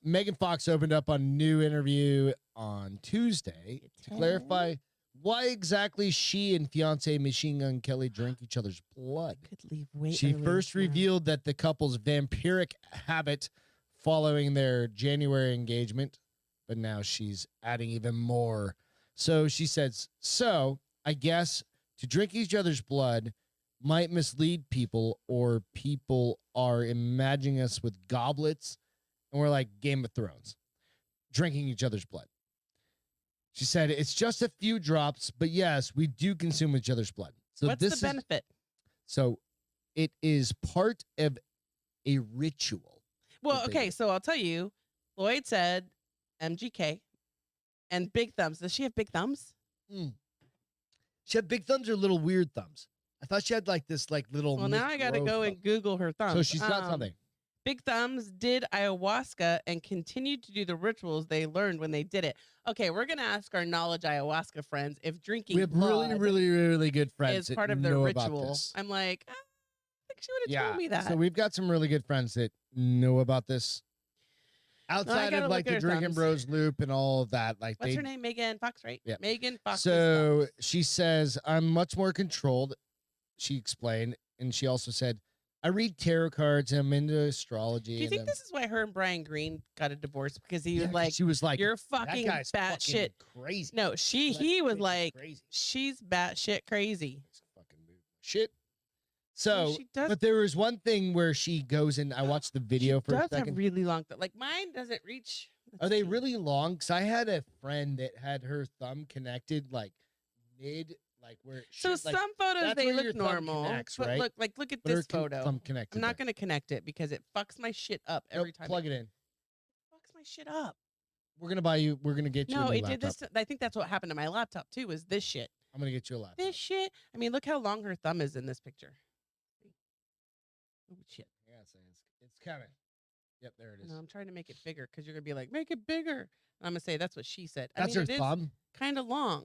Megan Fox opened up on a new interview on Tuesday to clarify why exactly she and fiance Machine Gun Kelly drink each other's blood. Could leave way She early first now. revealed that the couple's vampiric habit following their January engagement, but now she's adding even more. So she says, so I guess to drink each other's blood might mislead people, or people are imagining us with goblets and we're like Game of Thrones, drinking each other's blood. She said, it's just a few drops, but yes, we do consume each other's blood. So What's this the benefit? So it is part of a ritual. Well, that they okay, do. so I'll tell you. Lloyd said MGK and big thumbs. Does she have big thumbs? She had big thumbs or little weird thumbs? I thought she had like this little. Well, now I got to go and Google her thumbs. So she's got something. Big thumbs did ayahuasca and continued to do the rituals they learned when they did it. Okay, we're gonna ask our knowledge ayahuasca friends if drinking We have really, blood really, really good friends is that part of their know about ritual. this. I'm like, I think she would have told me that. So we've got some really good friends that know about this. Outside gotta of like look at the her Drinking thumbs. Bros loop and all of that, like What's her name? Megan Fox, right? Yeah. Megan Fox. So she says, I'm much more controlled, she explained. And she also said, I read tarot cards. I'm into astrology. Do you think this is why her and Brian Green got a divorce? Because he was like, she was like, "You're that fucking guy's batshit crazy." No, That he was bitch is like, crazy. she's batshit crazy. It's a fucking movie. Shit. So, she does. but there was one thing where she goes in. I watched the video for a does second. have really long. Like mine doesn't reach. Are they really long? Because I had a friend that had her thumb connected like mid, like where. So shit, like, some photos that's they where your look thumb normal, connects, but right? look at But her this photo. thumb connected I'm not there. gonna connect it because it fucks my shit up every time. Plug it in. Fucks my shit up. We're gonna buy you. We're gonna get you. No, a new it did laptop. this. I think that's what happened to my laptop too. Was this shit? I'm gonna get you a laptop. This shit. I mean, look how long her thumb is in this picture. Oh shit. Yeah, it's coming. Yep, there it is. No, I'm trying to make it bigger because you're gonna be like, make it bigger. I'm gonna say that's what she said. That's her thumb. Kind of long.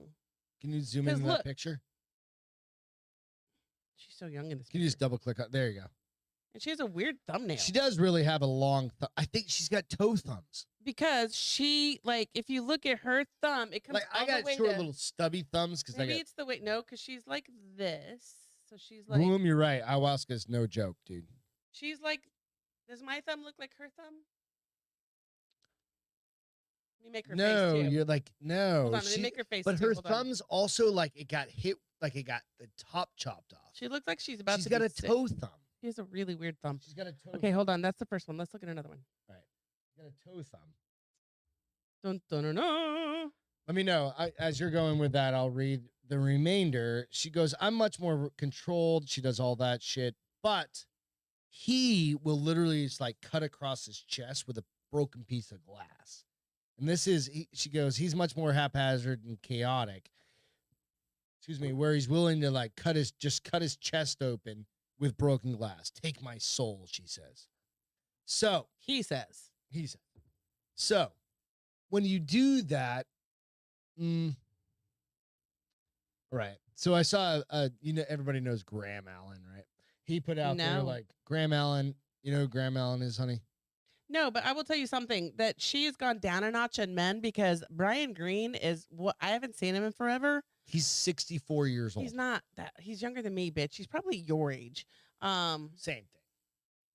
Can you zoom in that picture? She's so young in this. Can you just double click on? There you go. And she has a weird thumbnail. She does really have a long thumb. I think she's got toe thumbs. Because she, like, if you look at her thumb, it comes Like all I got the way short to, little stubby thumbs because I maybe got. it's the way. No, because she's like this. So she's like. Boom, you're right. Ayahuasca's no joke, dude. She's like. Does my thumb look like her thumb? Let me make her face No, too. you're like no. Hold on, let me make her face. But too. her Hold on. thumbs also like it got hit, like it got the top chopped off. She looks like she's about She's to. got be a sick. toe thumb. She has a really weird thumb. She's got a toe. Okay, hold on. That's the first one. Let's look at another one. All right. She's got a toe thumb. Dun, dun, dun, dun. Let me know. As you're going with that, I'll read the remainder. She goes, I'm much more controlled. She does all that shit. But he will literally just like cut across his chest with a broken piece of glass. And this is, she goes, he's much more haphazard and chaotic. Excuse me, where he's willing to like cut his chest open with broken glass. Take my soul, she says. So He says. So when you do that, right. So I saw, everybody knows Graham Allen, right? He put out there like Graham Allen. You know who Graham Allen is, honey? No, but I will tell you something that she has gone down a notch in men because Brian Green is what I haven't seen him in forever. He's 64 years old. He's not that. He's younger than me, bitch. He's probably your age. Same thing.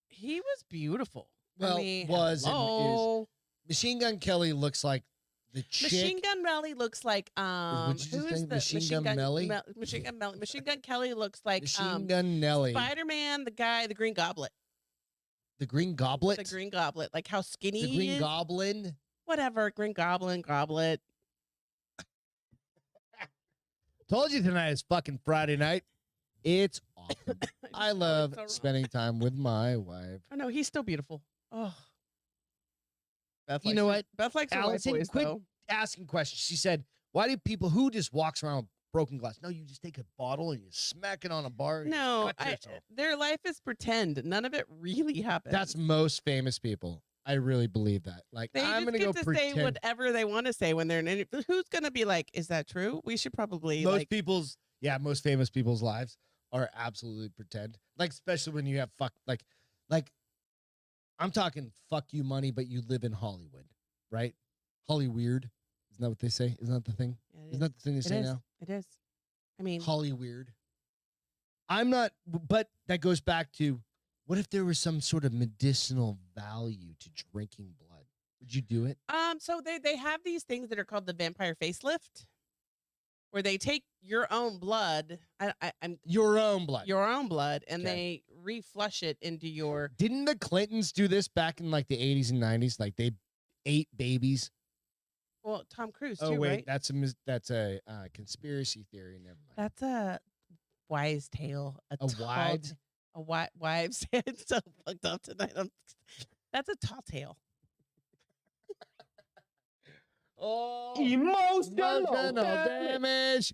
He was beautiful. Well, I mean, was and hello. is. Machine Gun Kelly looks like the chick. Machine Gun Melly looks like What'd you just say? Machine Gun Melly? Machine Gun Melly. Machine Gun Kelly looks like Machine Gun Nelly. Spider-Man, the guy, the Green Goblet. The Green Goblet? The Green Goblet. Like how skinny The he Green is. Goblin? Whatever. Green Goblin, Goblet. Told you tonight is fucking Friday night. It's awesome. I love spending time with my wife. Oh no, he's still beautiful. Oh. Beth You know what? Beth likes her white Allison, boys, quit though. asking questions. She said, why do people who just walks around with broken glass? No, you just take a bottle and you smack it on a bar. And No, you cut yourself. their life is pretend. None of it really happens. That's most famous people. I really believe that. Like, they I'm just going to go get to pretend. say whatever they want to say when they're in an interview. Who's going to be like, is that true? We should probably most famous people's lives are absolutely pretend. Like, especially when you have like, I'm talking fuck you money, but you live in Hollywood, right? Hollyweird. Isn't that what they say? Isn't that the thing? Yeah, Isn't that the thing they say now? It is. I mean, Hollyweird. I'm not, but that goes back to, what if there was some sort of medicinal value to drinking blood? Would you do it? so they have these things that are called the vampire facelift, where they take your own blood. I'm Your own blood. your own blood, and Okay. they reflush it into your. Didn't the Clintons do this back in like the 80s and 90s? Like they ate babies. Well, Tom Cruise Oh too, wait, right? that's a conspiracy theory. Never mind. That's a wise tale. wives It's so fucked up tonight. That's a tall tale. Oh, Emotional damage.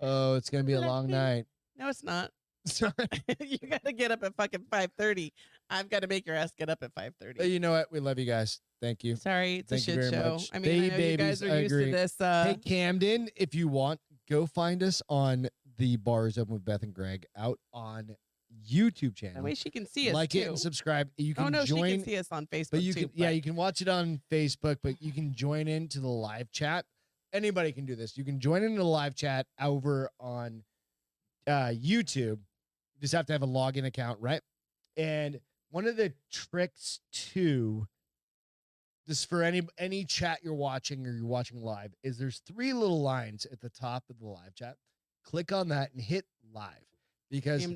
Oh, it's gonna be a long night. No, it's not. Sorry. You got to get up at fucking 5:30. I've got to make your ass get up at But 5:30. you know what? We love you guys. Thank you. Sorry, it's Thank you a shit very show. much. I mean, I know you guys Babies, are I used agree. to this. Hey, Camden, if you want, go find us on the Bars Open with Beth and Greg out on YouTube channel. that way she can see us Like too. it and subscribe. You can Oh no, join. she can see us on Facebook But you too. can, you can watch it on Facebook, but you can join into the live chat. Anybody can do this. You can join into the live chat over on YouTube, you just have to have a login account, right? And one of the tricks too, just for any chat you're watching or you're watching live, is there's 3 little lines at the top of the live chat. Click on that and hit live because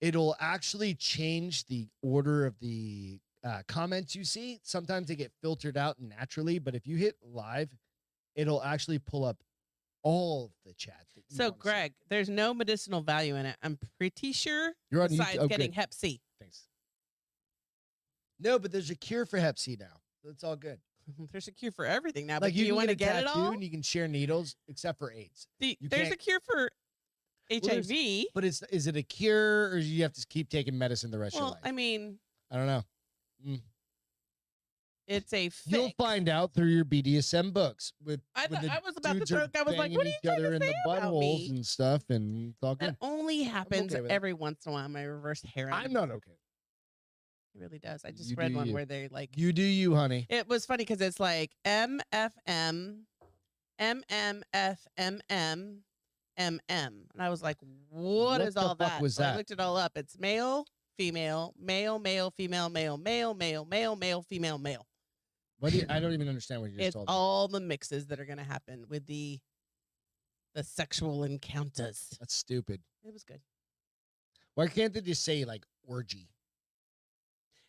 it'll actually change the order of the comments you see. Sometimes they get filtered out naturally, but if you hit live, it'll actually pull up all of the chat. So, Greg, there's no medicinal value in it. I'm pretty sure. You're on besides YouTube. getting Good. Hep C. Thanks. No, but there's a cure for Hep C now. It's all good. There's a cure for everything now. Like but do you want to get it all? And you can share needles, except for AIDS. There's a cure for HIV. But is it a cure, or do you have to keep taking medicine the rest of your life? I mean, I don't know. It's a fix. You'll find out through your BDSM books. I was about to throw. I was like, "What are you trying to say about me?" And stuff, and it's all good. That only happens every once in a while. My reverse harem. I'm not okay. It really does. I just read one where they like. You do you, honey. It was funny because it's like MFM, MMFMM, MM, and I was like, "What is all that?" Was so that? I looked it all up. It's male, female, male, male, female, male, male, male, male, male, female, male. I don't even understand what you just told me. It's all the mixes that are going to happen with the sexual encounters. That's stupid. It was good. Why can't they just say like orgy?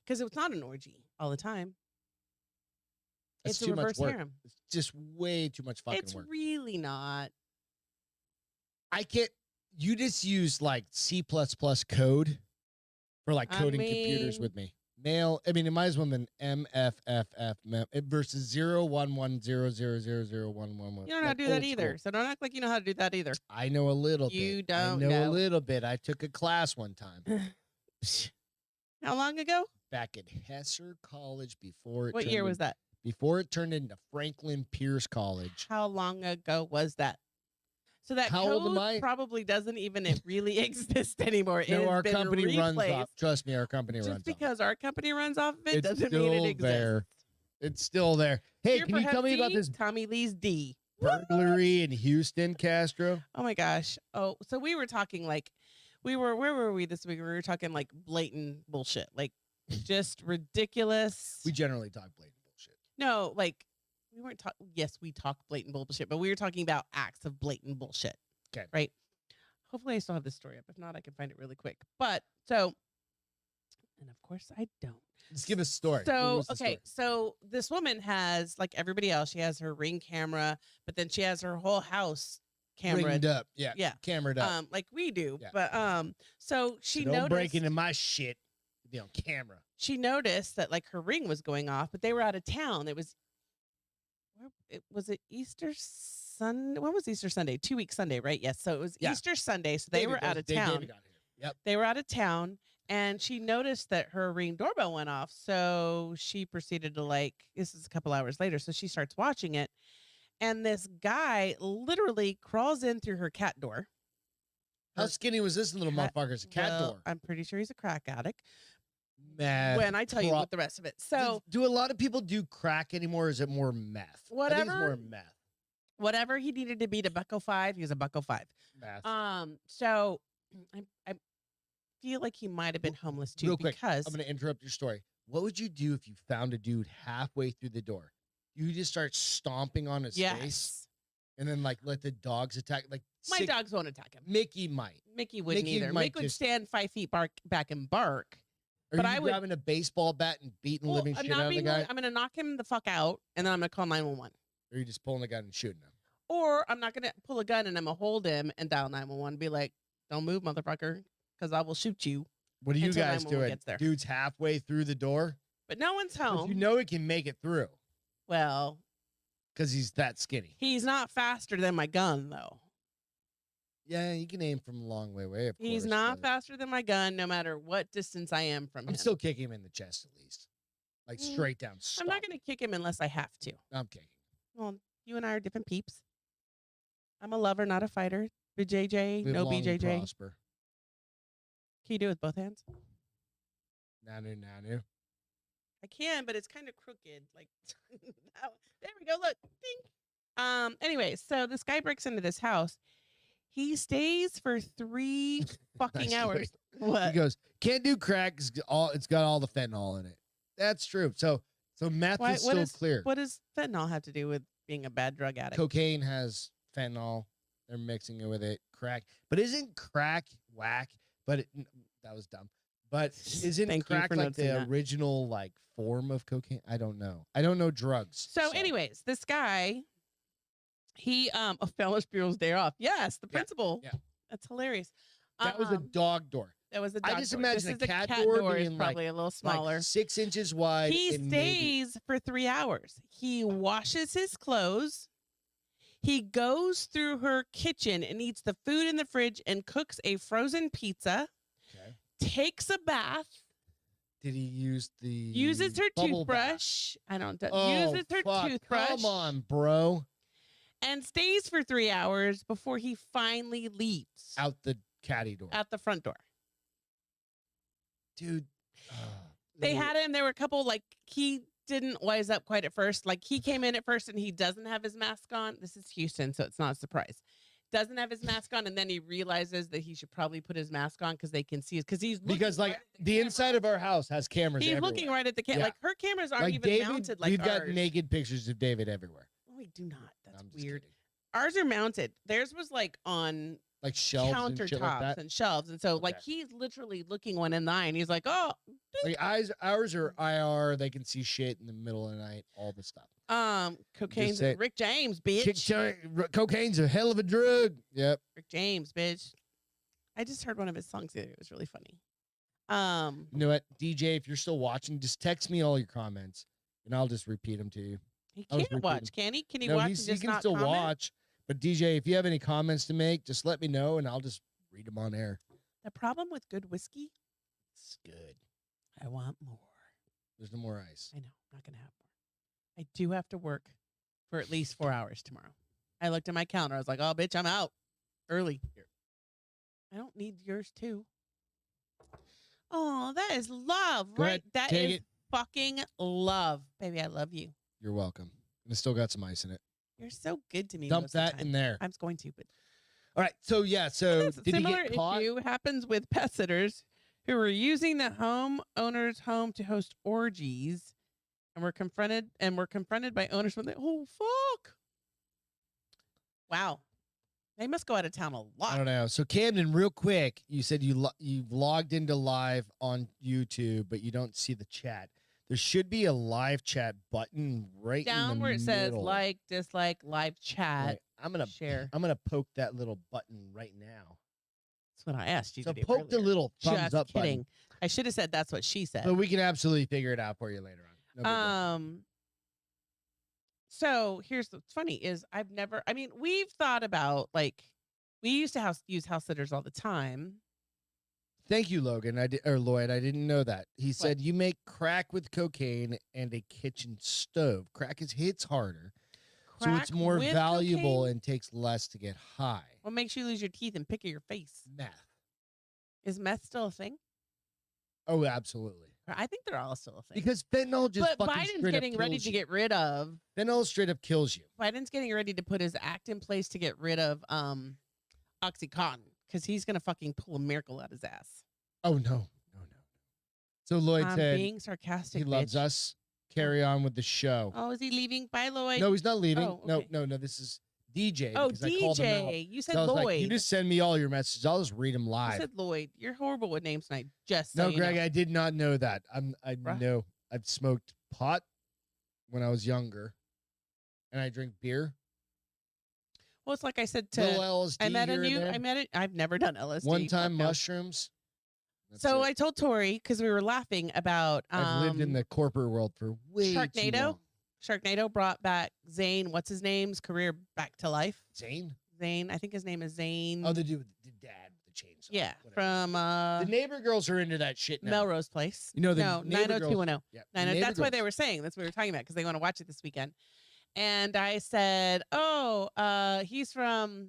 Because it's not an orgy all the time. That's it's too a reverse much work. harem. It's just way too much fucking It's work. really not. I can't. You just use like C++ code for like coding computers with me. Male. I mean, it might as well been MFFF versus 011000011. You don't know how to do that either. So don't act like you know how to do that either. I know a little bit. You don't I know know. a little bit. I took a class one time. How long ago? Back at Hesser College before it. What year was that? Before it turned into Franklin Pierce College. How long ago was that? So that How old am code I? probably doesn't even really exist anymore. No, It has our been company runs replaced. off. Trust me, our company runs off. Just because our company runs off of it It's doesn't mean it still exists. there. It's still there. Hey, Here can for you tell me Hep about C, this Tommy Lee's D. burglary in Houston, Castro? Oh my gosh. Oh, so we were talking like where were we this week? We were talking like blatant bullshit. Like just ridiculous. We generally talk blatant bullshit. No, like we weren't talking. Yes, we talk blatant bullshit, but we were talking about acts of blatant bullshit. Okay. Right. Hopefully I still have this story up. If not, I can find it really quick. But so, and of course I don't. Just give us a story. So, okay. So this woman has, like everybody else, she has her Ring camera, but then she has her whole house camera. Ringed up. Yeah. Yeah. Cameraed up. Like we do. Yeah. But so she don't noticed, break into my shit. Be on camera. she noticed that like her ring was going off, but they were out of town. Was it Easter Sunday? When was Easter Sunday? 2 week Sunday, right? Yes. So it was Easter Sunday. So they were out of town. David got here. Yep. They were out of town, and she noticed that her Ring doorbell went off. So she proceeded to this is a couple hours later. So she starts watching it, and this guy literally crawls in through her cat door. How skinny was this little motherfucker? It's a cat door. I'm pretty sure he's a crack addict. Meth. When I tell you what the rest of it. So do a lot of people do crack anymore? Or is it more meth? I think it's more meth. Whatever he needed to be to $1.05, he was a $1.05. Meth. So I feel like he might have been homeless too. Real quick, because I'm going to interrupt your story. What would you do if you found a dude halfway through the door? You just start stomping on his face, and then let the dogs attack. My dogs won't attack him. Mickey might. Mickey wouldn't either. Mickey would stand 5 feet back and bark. But I would grabbing a baseball bat and beating the living shit out of the guy. I'm going to knock him the fuck out, and then I'm going to call 911. Or you just pulling the gun and shooting him. Or I'm not going to pull a gun and I'm going to hold him and dial 911. Be like, don't move, motherfucker, because I will shoot you. What are you guys doing? Dude's halfway through the door. But no one's home. But you know he can make it through. Well. Because he's that skinny. He's not faster than my gun, though. Yeah, you can aim from a long way away, of course. He's not faster than my gun, no matter what distance I am from him. I'm still kicking him in the chest, at least. Straight down. I'm not going to kick him unless I have to. I'm kicking. Well, you and I are different peeps. I'm a lover, not a fighter. BJJ, Live no long and BJJ. prosper. Can you do it with both hands? Nanu. I can, but it's kind of crooked. There we go. Look. Ding. Anyway, so this guy breaks into this house. He stays for 3 fucking Nice hours. choice. What? He goes, can't do crack. It's got all the fentanyl in it. That's true. So meth Why, is still clear. what does fentanyl have to do with being a bad drug addict? Cocaine has fentanyl. They're mixing it with it. Crack. But isn't crack whack? But that was dumb. But isn't Thank you crack for like noticing the that. original like form of cocaine? I don't know. I don't know drugs. So, anyways, this guy, he Fellas Bureau's day off. Yes, the principal. Yeah. That's hilarious. That was a dog door. That was a dog I just door. imagine This a is cat door door is being probably a little smaller. Like 6 inches wide. He and maybe- stays for 3 hours. He washes his clothes. He goes through her kitchen and eats the food in the fridge and cooks a frozen pizza. Okay. Takes a bath. Did he uses her bubble bath? toothbrush. I don't. Oh, uses her fuck. toothbrush. Come on, bro. And stays for 3 hours before he finally leaves Out the caddy door. at the front door. Dude. They had him. There were a couple, like, he didn't wise up quite at first. Like, he came in at first and he doesn't have his mask on. This is Houston, so it's not a surprise. Doesn't have his mask on, and then he realizes that he should probably put his mask on because they can see it. Because like the inside of our house has cameras. he's everywhere. looking right at the camera. Yeah. Like, her cameras aren't Like even David, mounted like we've ours. got naked pictures of David everywhere. No, we do not. That's I'm just weird. kidding. Ours are mounted. Theirs was like on Like shelves and shit like countertops that. and shelves, and so like Okay. he's literally looking one in the eye, and he's like, "Oh, Like ours are IR. They can see shit in the middle of the night. All the stuff. cocaine's say- Rick James, bitch. Cocaine's a hell of a drug. Yep. Rick James, bitch." I just heard one of his songs the other day. It was really funny. You know what, DJ? If you're still watching, just text me all your comments, and I'll just repeat them to you. He I was can't watch, repeating. can he? Can he No, watch he's- and he just can not still comment? watch. But DJ, if you have any comments to make, just let me know, and I'll just read them on air. The problem with good whiskey, It's good. I want more. There's no more ice. I know, I'm not gonna have more. I do have to work for at least 4 hours tomorrow. I looked at my calendar. I was like, "Oh, bitch, I'm out early." Here. I don't need yours too. Oh, that is love, Go right? ahead, That take is it. fucking love, baby. I love you. You're welcome. And it's still got some ice in it. You're so good to me. Dump most of the that time. in there. I'm going to, but All right. So yeah. So this did he similar get caught? issue happens with pet sitters who are using the homeowner's home to host orgies, and were confronted by owners when they fuck. Wow, they must go out of town a I lot. don't know. So Camden, real quick, you said you've logged into live on YouTube, but you don't see the chat. There should be a live chat button right Down in the where it says middle. like, dislike, live chat, Right. I'm share. gonna poke that little button right now. That's what I asked you So to do. poke the earlier. little thumbs Just up kidding. button. I should have said that's what she said. But we can absolutely figure it out for you later on. No big deal. So here's what's funny is we've thought about, like, we used to use house sitters all the time. Thank you, Logan. Lloyd. I didn't know that. He said you make crack with cocaine and a kitchen stove. Crack hits harder, so it's Crack more with valuable cocaine? and takes less to get high. What makes you lose your teeth and pick at your face? Meth. Is meth still a thing? Oh, absolutely. I think they're all still a thing. Because fentanyl just But fucking Biden's straight getting up ready kills to you. get rid of. Fentanyl straight up kills you. Biden's getting ready to put his act in place to get rid of OxyContin, because he's gonna fucking pull a miracle out his ass. Oh no. So Lloyd I'm said being sarcastic. he loves bitch. us. Carry on with the show. Oh, is he leaving? Bye, Lloyd. No, he's not leaving. Oh, okay. No. This is DJ. Oh, because I called him out. DJ. You said So I was Lloyd. like, you just send me all your messages. I'll just read them You live. said Lloyd. You're horrible with names tonight. Just so No, you Greg, know. I did not know that. I Bruh. know I've smoked pot when I was younger, and I drink beer. Well, it's like I said Little to. LSD I met a here and new. there. I met it. I've never done LSD. One time Fuck no. mushrooms. That's So it. I told Tori, because we were laughing about I've lived in the corporate world for way too Sharknado. long. Sharknado brought back Zane. What's his name's career back to life? Zane? Zane. I think his name is Zane. Oh, the dude with the dad with the chainsaw. yeah, Whatever. from the neighbor girls are into that shit now. Melrose Place. You know, the no, neighbor 90210. Yeah, the 90 neighbor that's why girls. they were saying. That's what we were talking about, because they want to watch it this weekend. And I said, "Oh, he's from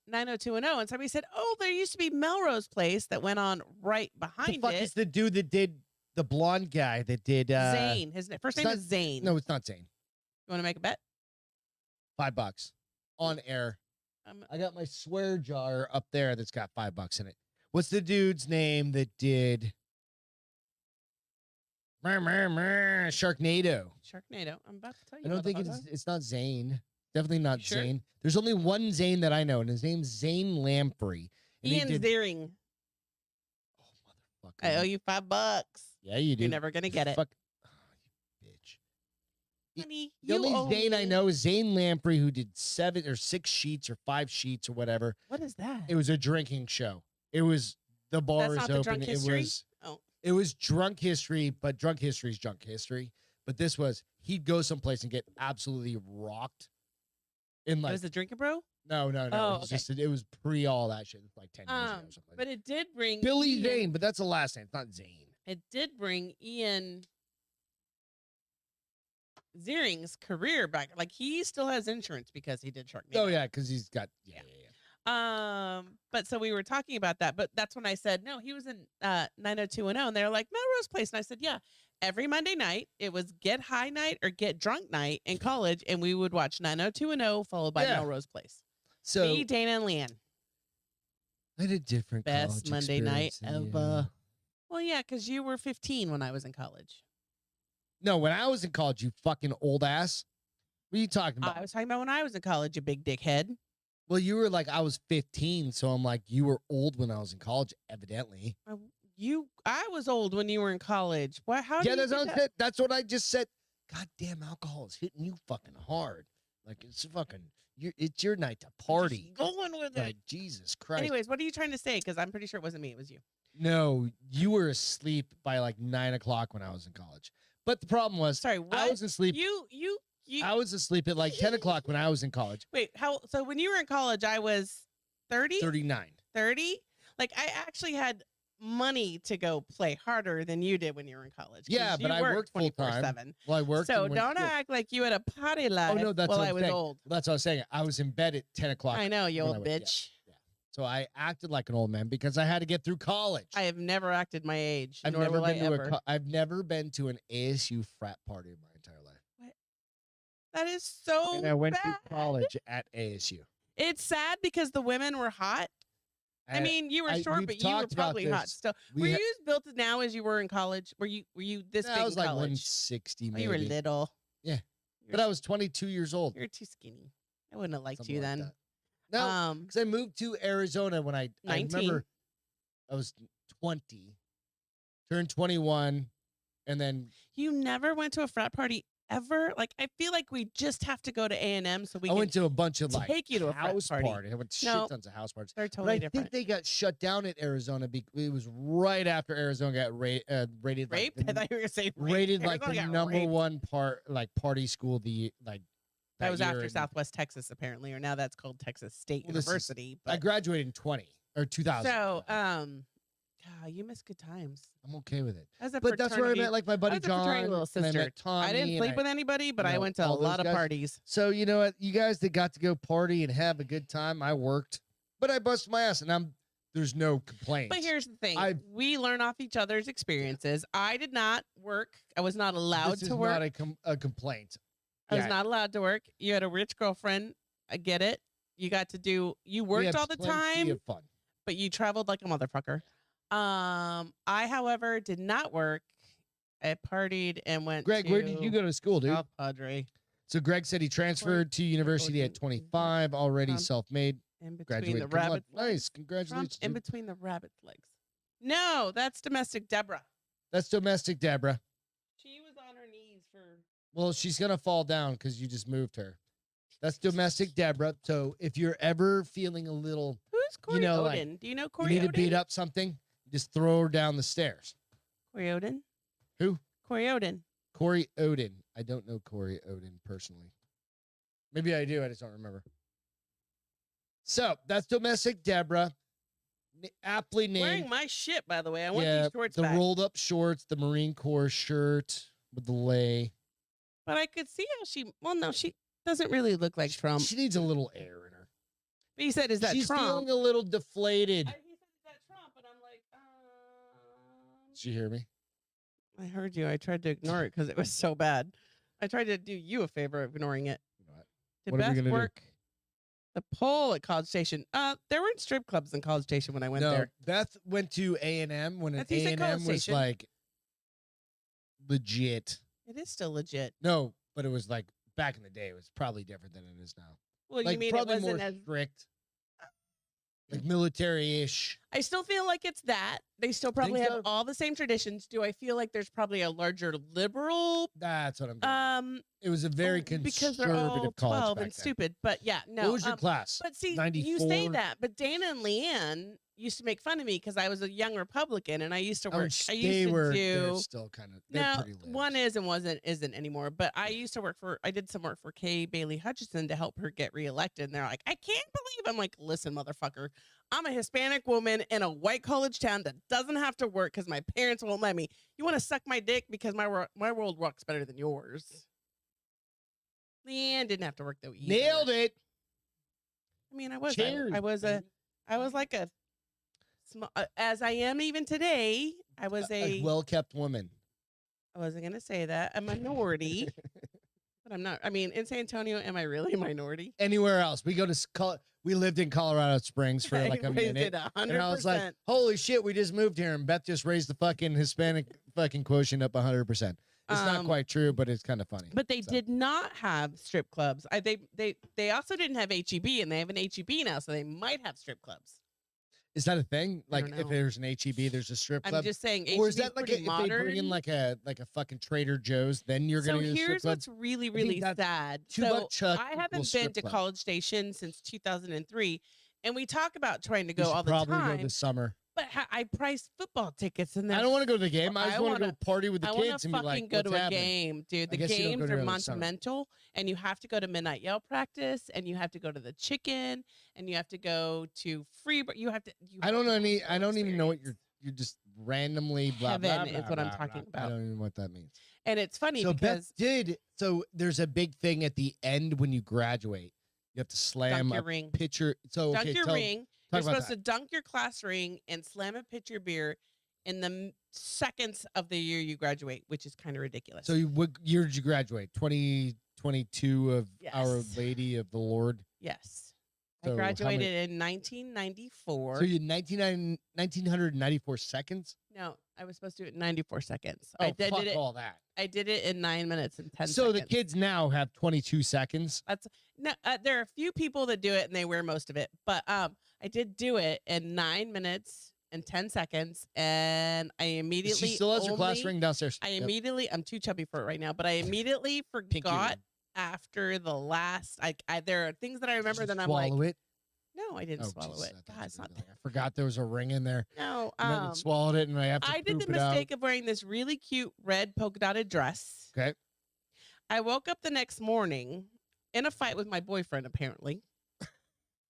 90210." And somebody said, "Oh, there used to be Melrose Place that went on right The behind fuck it." is the dude that did the blonde guy that did Zane. His first it's name not- is Zane. No, it's not Zane. You want to make a bet? $5 on air. I got my swear jar up there that's got $5 in it. What's the dude's name that did Sharknado? Sharknado. I'm about to tell you. I don't think motherfucker. it's not Zane. Definitely not You sure? Zane. There's only one Zane that I know, and his name's Zane Lamprey. And he Ian did, Ziering. oh, motherfucker. I owe you $5. Yeah, you do. You're never gonna get it. Fuck. Oh, you bitch. Honey, The you owe only Zane I me- know is Zane Lamprey, who did 7 or 6 sheets or 5 sheets or whatever. What is that? It was a drinking show. It was the bar That's is not the open. drunk It history? was Oh. it was drunk history, but drunk history is drunk history. But this was he'd go someplace and get absolutely rocked. In It like was a drinking bro? no. Oh, It was okay. just it was pre all that shit, like 10 years ago or something. But it did bring Billy Ian, Zane, but that's the last name. It's not Zane. It did bring Ian Ziering's career back. Like he still has insurance because he did Sharknado. Oh yeah, because he's got yeah. But so we were talking about that, but that's when I said, no, he was in 90210, and they're like, Melrose Place. And I said, yeah, every Monday night, it was get high night or get drunk night in college, and we would watch 90210 followed by Yeah. Melrose Place. So Me, Dana, and Leanne. I had a different Best college Monday night experience than ever. you. Well, yeah, because you were 15 when I was in college. No, when I was in college, you fucking old ass. What are you talking about? I was talking about when I was in college, you big dickhead. Well, you were like, I was 15, so I'm like, you were old when I was in college, evidently. I was old when you were in college. What? How? Yeah, do you that's get what, that? I said. That's what I just said. Goddamn, alcohol is hitting you fucking hard. Like it's fucking, it's your night to party. Just going with it. Like Jesus Christ. Anyways, what are you trying to say? Because I'm pretty sure it wasn't me. It was you. No, you were asleep by like 9 o'clock when I was in college. But the problem was, Sorry, what? I was asleep. You. I was asleep at like 10 o'clock when I was in college. Wait, how? So when you were in college, I was 30? 39. 30? Like I actually had money to go play harder than you did when you were in college. 'cause Yeah, but you I worked full time. 24/7. Well, I worked. So and went to don't school. act like you had a potty life no, that's while what I I'm was saying. old. That's what I was saying. I was in bed at 10 o'clock. I know, you when I old went- bitch. So I acted like an old man because I had to get through college. I have never acted my age. I've nor never will I been to ever. I've never been to an ASU frat party in my entire life. That is so And I went bad. to college at ASU. It's sad because the women were hot. I mean, you were short, we've but you were talked about probably hot this. still. We Were ha- you as built now as you were in college? Were you this I big was in like college? 160 Oh, maybe. you were little. Yeah. You're, But I was 22 years old. you're too skinny. I wouldn't have liked something you like then. that. No, because I moved to Arizona when I 19. remember I was 20, turned 21, and then You never went to a frat party ever? Like I feel like we just have to go to A&M so we I can went to a bunch of like take you to a frat house party. parties. I went to No. shit tons of house parties. They're But totally I different. think they got shut down at Arizona because it was right after Arizona got rated like Raped? I the, thought you were gonna say raped. rated like Arizona the got number raped. one party school That was year, after and Southwest Texas, apparently, or now that's called Texas State Well, this is- University. I But graduated in 2000. so, God, you missed good times. I'm okay with it. As a But that's where I fraternity- met like my buddy I was a fraternity John. little and I sister. met Tommy. I didn't and sleep with anybody, but you I know, went to a all those lot of guys. parties. So you know what, you guys that got to go party and have a good time, I worked, but I busted my ass, and there's no complaints. But here's the thing: I've- we learn off each other's experiences. I did not work. I was not allowed this is to work. not a complaint. I was Yeah. not allowed to work. You had a rich girlfriend. I get it. You got to do. You We worked had all the plenty time, of fun. but you traveled like a motherfucker. I, however, did not work. I partied and went. Greg, where did you go to school, dude? South Padre. So Greg said he transferred to university at 25, already Trump. self-made. In between Graduated. the cum laude. rabbit. Nice, Trump congratulations. in dude. between the rabbit's legs. No, that's domestic Deborah. That's domestic, Deborah. She was on her knees for. Well, she's gonna fall down because you just moved her. That's domestic, Deborah. So if you're ever feeling a little, Who's Corey know, like, Odin? Do you know Corey you need Odin? to beat up something, just throw her down the stairs. Corey Odin. Who? Corey Odin. Corey Odin. I don't know Corey Odin personally. Maybe I do. I just don't remember. So that's domestic, Deborah. Aptly named. Wearing my shit, by the way. I want yeah, these shorts the back. rolled up shorts, the Marine Corps shirt with the lay. But I could see how she. Well, no, she doesn't really look like Trump. She needs a little air in her. But he said, "Is that She's Trump?" feeling a little deflated. He said, "Is that Trump?" And I'm like, Did you hear me? I heard you. I tried to ignore it because it was so bad. I tried to do you a favor of ignoring it. You know what? Did What are we Beth gonna do? work The pole at College Station. There weren't strip clubs in College Station when I went there. Beth went to A&M when an That's- you said College A&M was Station. like legit. It is still legit. No, but it was like back in the day. It was probably different than it is now. Well, Like you mean it probably wasn't more as strict, like military-ish. I still feel like it's that. They still probably have so? all the same traditions. Do I feel like there's probably a larger liberal That's what I'm getting. It was a very because they're conservative all college 12 back and then. stupid. But yeah, no. What was your class? But see, you 94? say that, but Dana and Leanne used to make fun of me because I was a young Republican and I used to work. I used to They're do. still kind of. They're No, pretty libs. one is and isn't anymore. But I used to work for. I did some work for Kay Bailey Hutchison to help her get reelected. And they're like, I can't believe. I'm like, listen, motherfucker. I'm a Hispanic woman in a white college town that doesn't have to work because my parents won't let me. You want to suck my dick because my world rocks better than yours. Leanne didn't have to work though either. Nailed it. I mean, I was. Cheers, I was baby. I was like a small, as I am even today. I was A well-kept woman. I wasn't gonna say that a minority, but I'm not. I mean, in San Antonio, am I really a minority? Anywhere else, we go to we lived in Colorado Springs for like a I raised minute, it 100%. and I was like, "Holy shit, we just moved here!" And Beth just raised the fucking Hispanic fucking quotient up 100%. It's not quite true, but it's kind of funny. But they did not have strip clubs. They also didn't have HEB, and they have an HEB now, so they might have strip clubs. Is that a thing? I Like, don't if know. there's an HEB, there's a strip club. I'm just saying, or is HEB that like pretty if modern. they bring in like a fucking Trader Joe's, then you're So gonna get a strip here's club? what's really, think really that's sad. Two So Buck Chuck I haven't equals been strip to club. College Station since 2003, and we talk about trying to We go should all the probably time. go this summer. But I priced football tickets, and I don't want to go to the game. I I just want to wanna- go party with the I want kids to and be fucking like, go "What's to a happening?" game, dude. I The guess you don't go games to are the other summer. monumental, and you have to go to midnight yell practice, and you have to go to the chicken, and you have to go to free. But you have to. I don't know have any. the I full don't even know what experience. you're just randomly blah blah. Heaven is blah, what I'm blah, talking blah. I about. don't even know what that means. And it's funny So because Beth did. So there's a big thing at the end when you graduate. You have to slam dunk your a ring, pitcher. So dunk okay, your ring. You're talk about supposed to dunk your class ring and slam a pitcher beer in the seconds of the year you graduate, which is kind of ridiculous. So what year did you graduate? 2022 of Our Yes. Lady of the Lord. yes, So I how graduated many- in 1994. So you 1994 seconds. No, I was supposed to do it in 94 seconds. Oh, I did fuck it. all that. I did it in 9 minutes and 10 So seconds. the kids now have 22 seconds. No, there are a few people that do it and they wear most of it, but I did do it in 9 minutes and 10 seconds, and I immediately She still has her class ring downstairs. I Yep. immediately I'm too chubby for it right now, but I immediately Pinky forgot ring. after the last. There are things that I remember Did you that I'm like, swallow it. no, I didn't Oh, swallow Jesus, it. I thought God, you it's not. did. I forgot there was a ring in there. No, And then it swallowed it, and I have to I did the poop it out. mistake of wearing this really cute red polka dotted dress. Okay. I woke up the next morning in a fight with my boyfriend, apparently,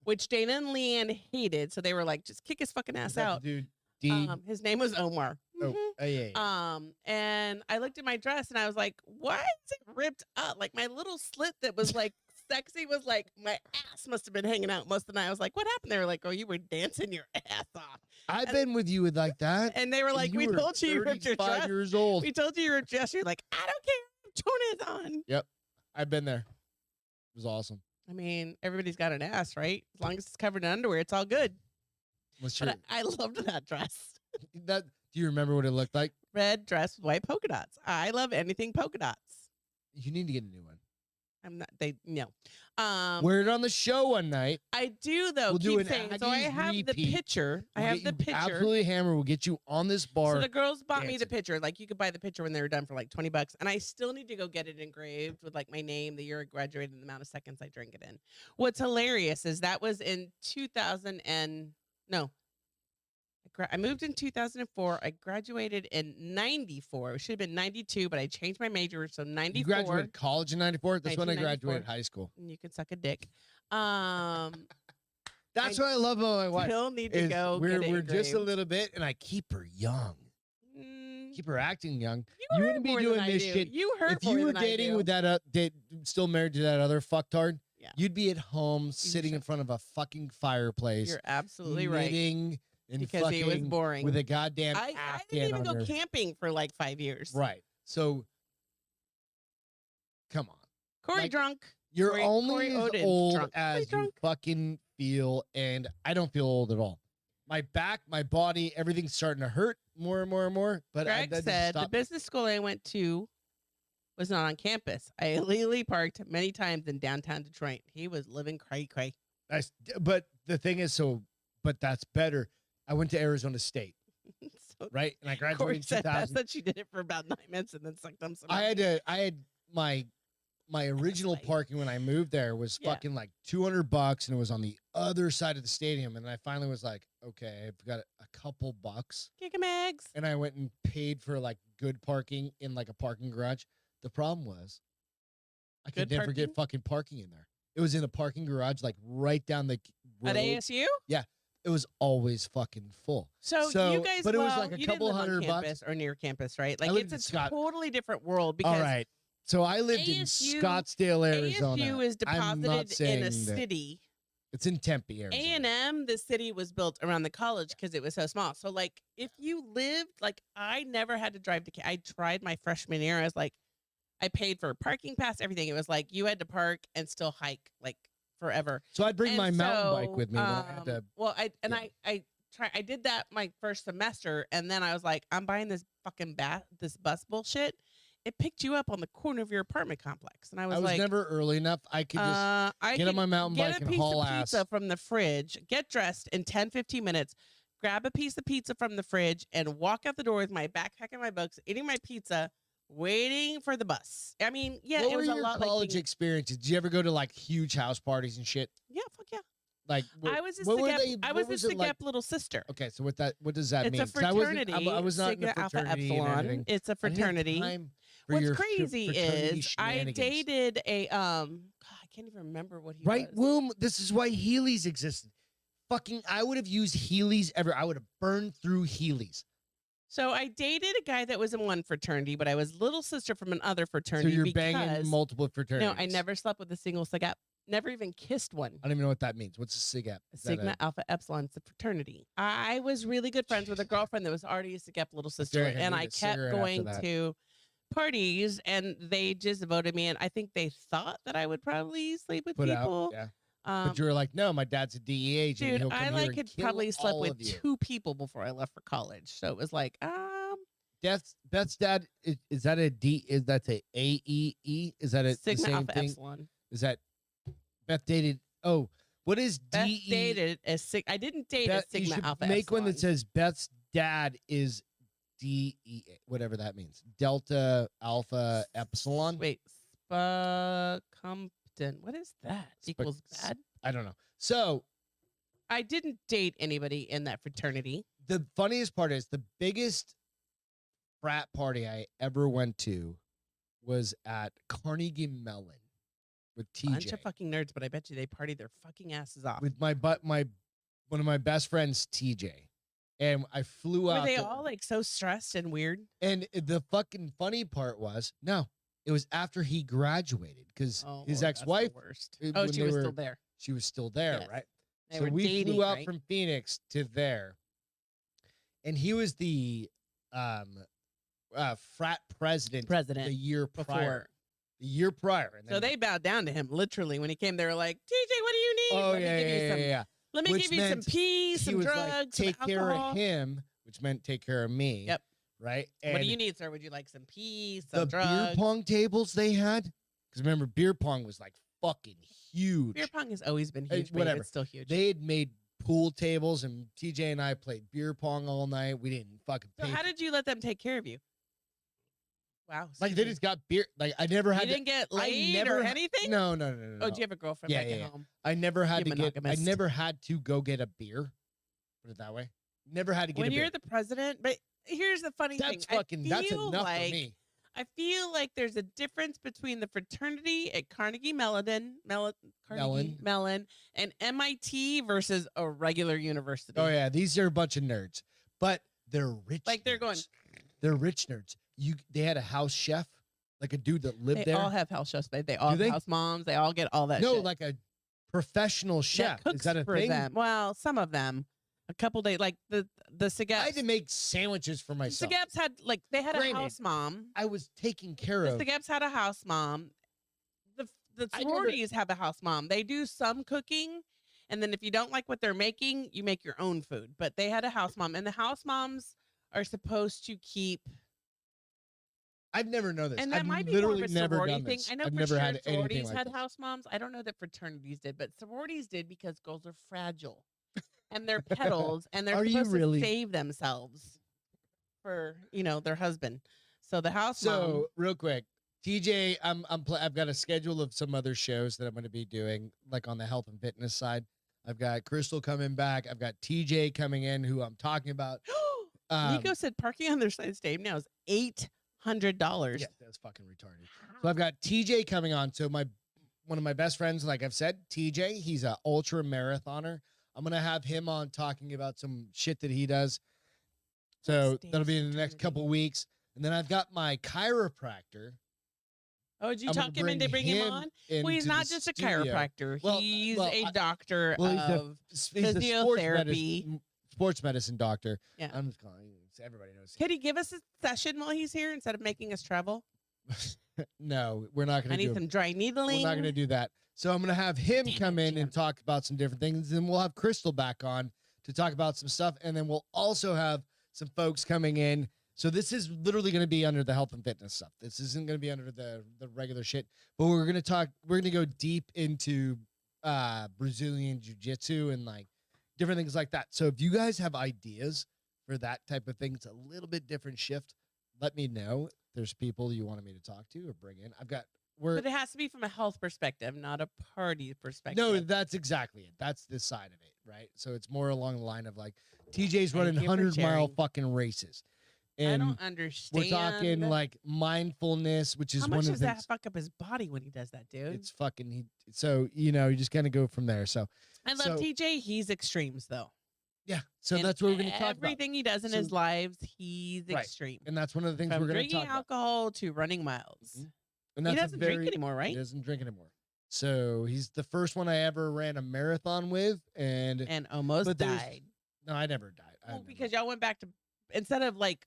which Dana and Leanne hated. So they were like, just kick his fucking Is ass that the out. dude? D. His name was Omar. Oh, Mhm. yeah. And I looked at my dress and I was like, why is it ripped up? Like my little slit that was like sexy was like, my ass must have been hanging out most of the night. I was like, what happened? They were like, oh, you were dancing your ass off. I've been with you with like that. And they were like, we were told you you ripped your 35 dress. years old. We told you you were dressed. You're like, I don't care. Tone is on. I've been there. It was awesome. I mean, everybody's got an ass, right? As long as it's covered in underwear, it's all good. What's your, But I loved that dress. that? Do you remember what it looked like? Red dress with white polka dots. I love anything polka dots. You need to get a new one. I'm not. They no. Wear it on the show one night. I do though. We'll do keep an saying. So I Aggies have the repeat. picture. I We'll have get the you picture. Absolutely hammer. We'll get you on this bar. So the girls bought me the dancing. picture. Like you could buy the picture when they were done for like $20, and I still need to go get it engraved with like my name, the year I graduated, and the amount of seconds I drank it in. What's hilarious is that was in 2000 and no. I moved in 2004. I graduated in 94. It should have been 92, but I changed my major, so 94. You graduated college in 94? That's when I 1994. graduated high school. And you can suck a dick. That's I what I love about my wife. Still need to is go. We're, get it we're just a engraved. little bit, and I keep her young. Mm, Keep her acting young. you wouldn't be hurt more doing than I this do. shit You hurt If you more were than I dating do. with that, still married to that other fucktard, Yeah. you'd be at home sitting in should. front of a fucking fireplace, You're absolutely right. knitting and Because he was fucking boring. with a goddamn I Afghan didn't even on go her. camping for like 5 years. Right. So, come on. Corey Like- drunk. You're Corey only as Oden's old drunk. Are you as you drunk? fucking feel, and I don't feel old at all. My back, my body, everything's starting to hurt more and more and more. But Greg that just said the stopped. business school I went to was not on campus. I illegally parked many times in downtown Detroit. He was living cray. But the thing is, but that's better. I went to Arizona State, So right? And I Corey graduated in said Beth 2000. said she did it for about 9 minutes and then sucked them some. I had my original Slay. parking when I moved there was Yeah. fucking like $200, and it was on the other side of the stadium. And I finally was like, okay, I've got a couple bucks, Kick 'em eggs. and I went and paid for like good parking in like a parking garage. The problem was, I could Good never get fucking parking in there. It was in a parking garage, like right down the road. At ASU? It was always fucking full. So you guys, but it was well, like a you couple didn't live on $100 campus or near campus, right? Like lived it's in a Scott- totally different world because All right. So I lived in ASU Scottsdale, Arizona. ASU is I'm not deposited in saying a that- city. It's in Tempe, Arizona. A&M, the city was built around the college because it was so small. So like if you lived, like I never had to drive to, I tried my freshman year. I was like, I paid for a parking pass, everything. It was like you had to park and still hike like forever. So I'd bring And my mountain bike so, with me. When I had to, well, yeah. I did that my first semester, and then I was like, I'm buying this fucking this bus bullshit. It picked you up on the corner of your apartment complex, and I was, like, never early enough. I could just I get on could my mountain get bike a and piece haul of ass. pizza from the fridge, get dressed in 10, 15 minutes, grab a piece of pizza from the fridge, and walk out the door with my backpack and my books, eating my pizza, waiting for the bus. I mean, yeah, What it was were a your lot college like experiences? Did you ever go to like huge house parties and shit? yeah, fuck yeah. Like I was what were they? I what was it a like? SIGEP little sister. Okay, so what does that It's mean? a 'Cause I wasn't- fraternity. I was not in a Sigma Alpha fraternity and Epsilon. everything. It's a I didn't have fraternity. time for What's your crazy fraternity is I shenanigans. dated a God, I can't even remember what he Right, was. womb. This is why Heelys existed. Fucking, I would have used Heelys ever. I would have burned through Heelys. So I dated a guy that was in one fraternity, but I was little sister from another So fraternity. you're because, banging multiple fraternities. No, I never slept with a single SIGEP. Never even kissed one. I don't even know what that means. What's a SIGEP? Is that Sigma Alpha Epsilon, it's a fraternity. I was really good friends with a girlfriend that was already a SIGEP little sister, like I and need I a kept cigarette after going that. to parties, and they just voted me in. I think they thought that I would probably sleep with put people. out? Yeah. Um, But you were like, no, my dad's a DEA agent. dude, He'll come I here like and had kill probably slept all with of you. 2 people before I left for college. So it was like, Beth's dad is that a D? Is that a AEE? Is that the Sigma same Alpha thing? Epsilon. Is that Beth dated? Oh, what is Beth DE? dated a I didn't date Beth, a you Sigma should Alpha make Epsilon. one that says Beth's dad is DE, whatever that means. Delta Alpha Epsilon. Wait, Compton. What is that? Equals bad? I don't know. So I didn't date anybody in that fraternity. the funniest part is the biggest frat party I ever went to was at Carnegie Mellon with TJ. Bunch of fucking nerds, but I bet you they party their fucking asses off. with my one of my best friends, TJ. And I flew Were out they there. all like so stressed and weird? And the fucking funny part was, no, it was after he graduated because Oh, his Lord, that's the ex-wife, worst. when Oh, she they was were- still there. she was still there, Yes. right? They So were we dating, flew out right? from Phoenix to there, and he was the frat president the President year prior. before. The year prior. And So then- they bowed down to him literally when he came. They were like, "TJ, what do you need? oh Let me yeah, give you yeah, some. yeah. Let me Which give you some meant peas, He some was drugs, like, some take care alcohol. of him, which meant take care of me. Yep. Right. What And do you need, sir? Would you like some peas, some the drugs? beer pong tables they had, because remember, beer pong was like fucking huge. Beer pong has always been Hey, huge. Babe. whatever. It's still huge. They had made pool tables, and TJ and I played beer pong all night. We didn't fucking So pay. how did you let them take care of you? Wow. Like excuse they me. just got beer. Like I never You had. didn't get I laid never or ha- anything? No. Oh, do you have a girlfriend Yeah, back yeah, at yeah. home? I never had You to get. I monogamist. never had to go get a beer. Put it that way. Never had to get When a beer. you're the president, but here's the funny That's thing. fucking. I That's feel enough like, for me. I feel like there's a difference between the fraternity at Carnegie Mellon, and MIT versus a regular university. Oh yeah, these are a bunch of nerds, but they're rich. Like they're going. nerds. They're rich nerds. They had a house chef, like a dude that lived They there. all have house chefs. They all have they? house moms. They all get all that. No, shit. like a professional chef. That Is that a cooks for thing? them. Well, some of them. A couple days, like the SIGEPs. I had to make sandwiches for The myself. SIGEPs had they had Granted, a house mom. I was taking care The of. SIGEPs had a house mom. the I never- sororities have a house mom. They do some cooking, and then if you don't like what they're making, you make your own food. But they had a house mom, and the house moms are supposed to keep. I've never known this. And that I've might be more of literally a never sorority done thing. this. I know I've for never sure had anything sororities like had this. house moms. I don't know that fraternities did, but sororities did because girls are fragile, and they're petals, and they're Are you supposed really? to save themselves for their husband. So the house mom. So real quick, TJ, I've got a schedule of some other shows that I'm going to be doing, like on the health and fitness side. I've got Crystal coming back. I've got TJ coming in, who I'm talking about. Nico said parking on their side stadium now is $800. Yeah, that's fucking retarded. So I've got TJ coming on. So one of my best friends, like I've said, TJ, he's a ultra marathoner. I'm gonna have him on talking about some shit that he does. So that'll be in the next couple weeks. And then I've got my chiropractor. Oh, did you I'm gonna talk him into bringing him on? Well, he's into not the just a studio. chiropractor. Well, He's well, a I- doctor Well, of he's a physiotherapy. sports medicine doctor. Yeah. I'm just calling. Everybody knows. Could he give us a session while he's here instead of making us travel? No, we're not I going to need do. some dry needling. We're not going to do that. So I'm going to have him Damn come it, in Jim. and talk about some different things. Then we'll have Crystal back on to talk about some stuff, and then we'll also have some folks coming in. So this is literally going to be under the health and fitness stuff. This isn't going to be under the regular shit. But we're going to talk. We're going to go deep into Brazilian jiu-jitsu and like different things like that. So if you guys have ideas for that type of thing, it's a little bit different shift. Let me know. There's people you wanted me to talk to or bring in. But it has to be from a health perspective, not a party perspective. No, that's exactly it. That's this side of it, right? So it's more along the line of like TJ's Thank running you for 100-mile sharing. fucking races. I And don't understand. we're talking like mindfulness, which is how one much of does the that things. fuck up his body when he does that, dude? It's fucking so you just kind of go from there. So I love so- TJ. He's extremes though. yeah, so And that's what we're going to talk about. Everything he does in So- his lives, he's Right. extreme. And that's one of the things From we're going to drinking talk about. alcohol to running miles. Mhm. And He that's a doesn't drink very- anymore, right? He doesn't drink anymore. So he's the first one I ever ran a marathon with, and And almost But there's- died. no, I never died. I Well, never- because y'all went back to instead of like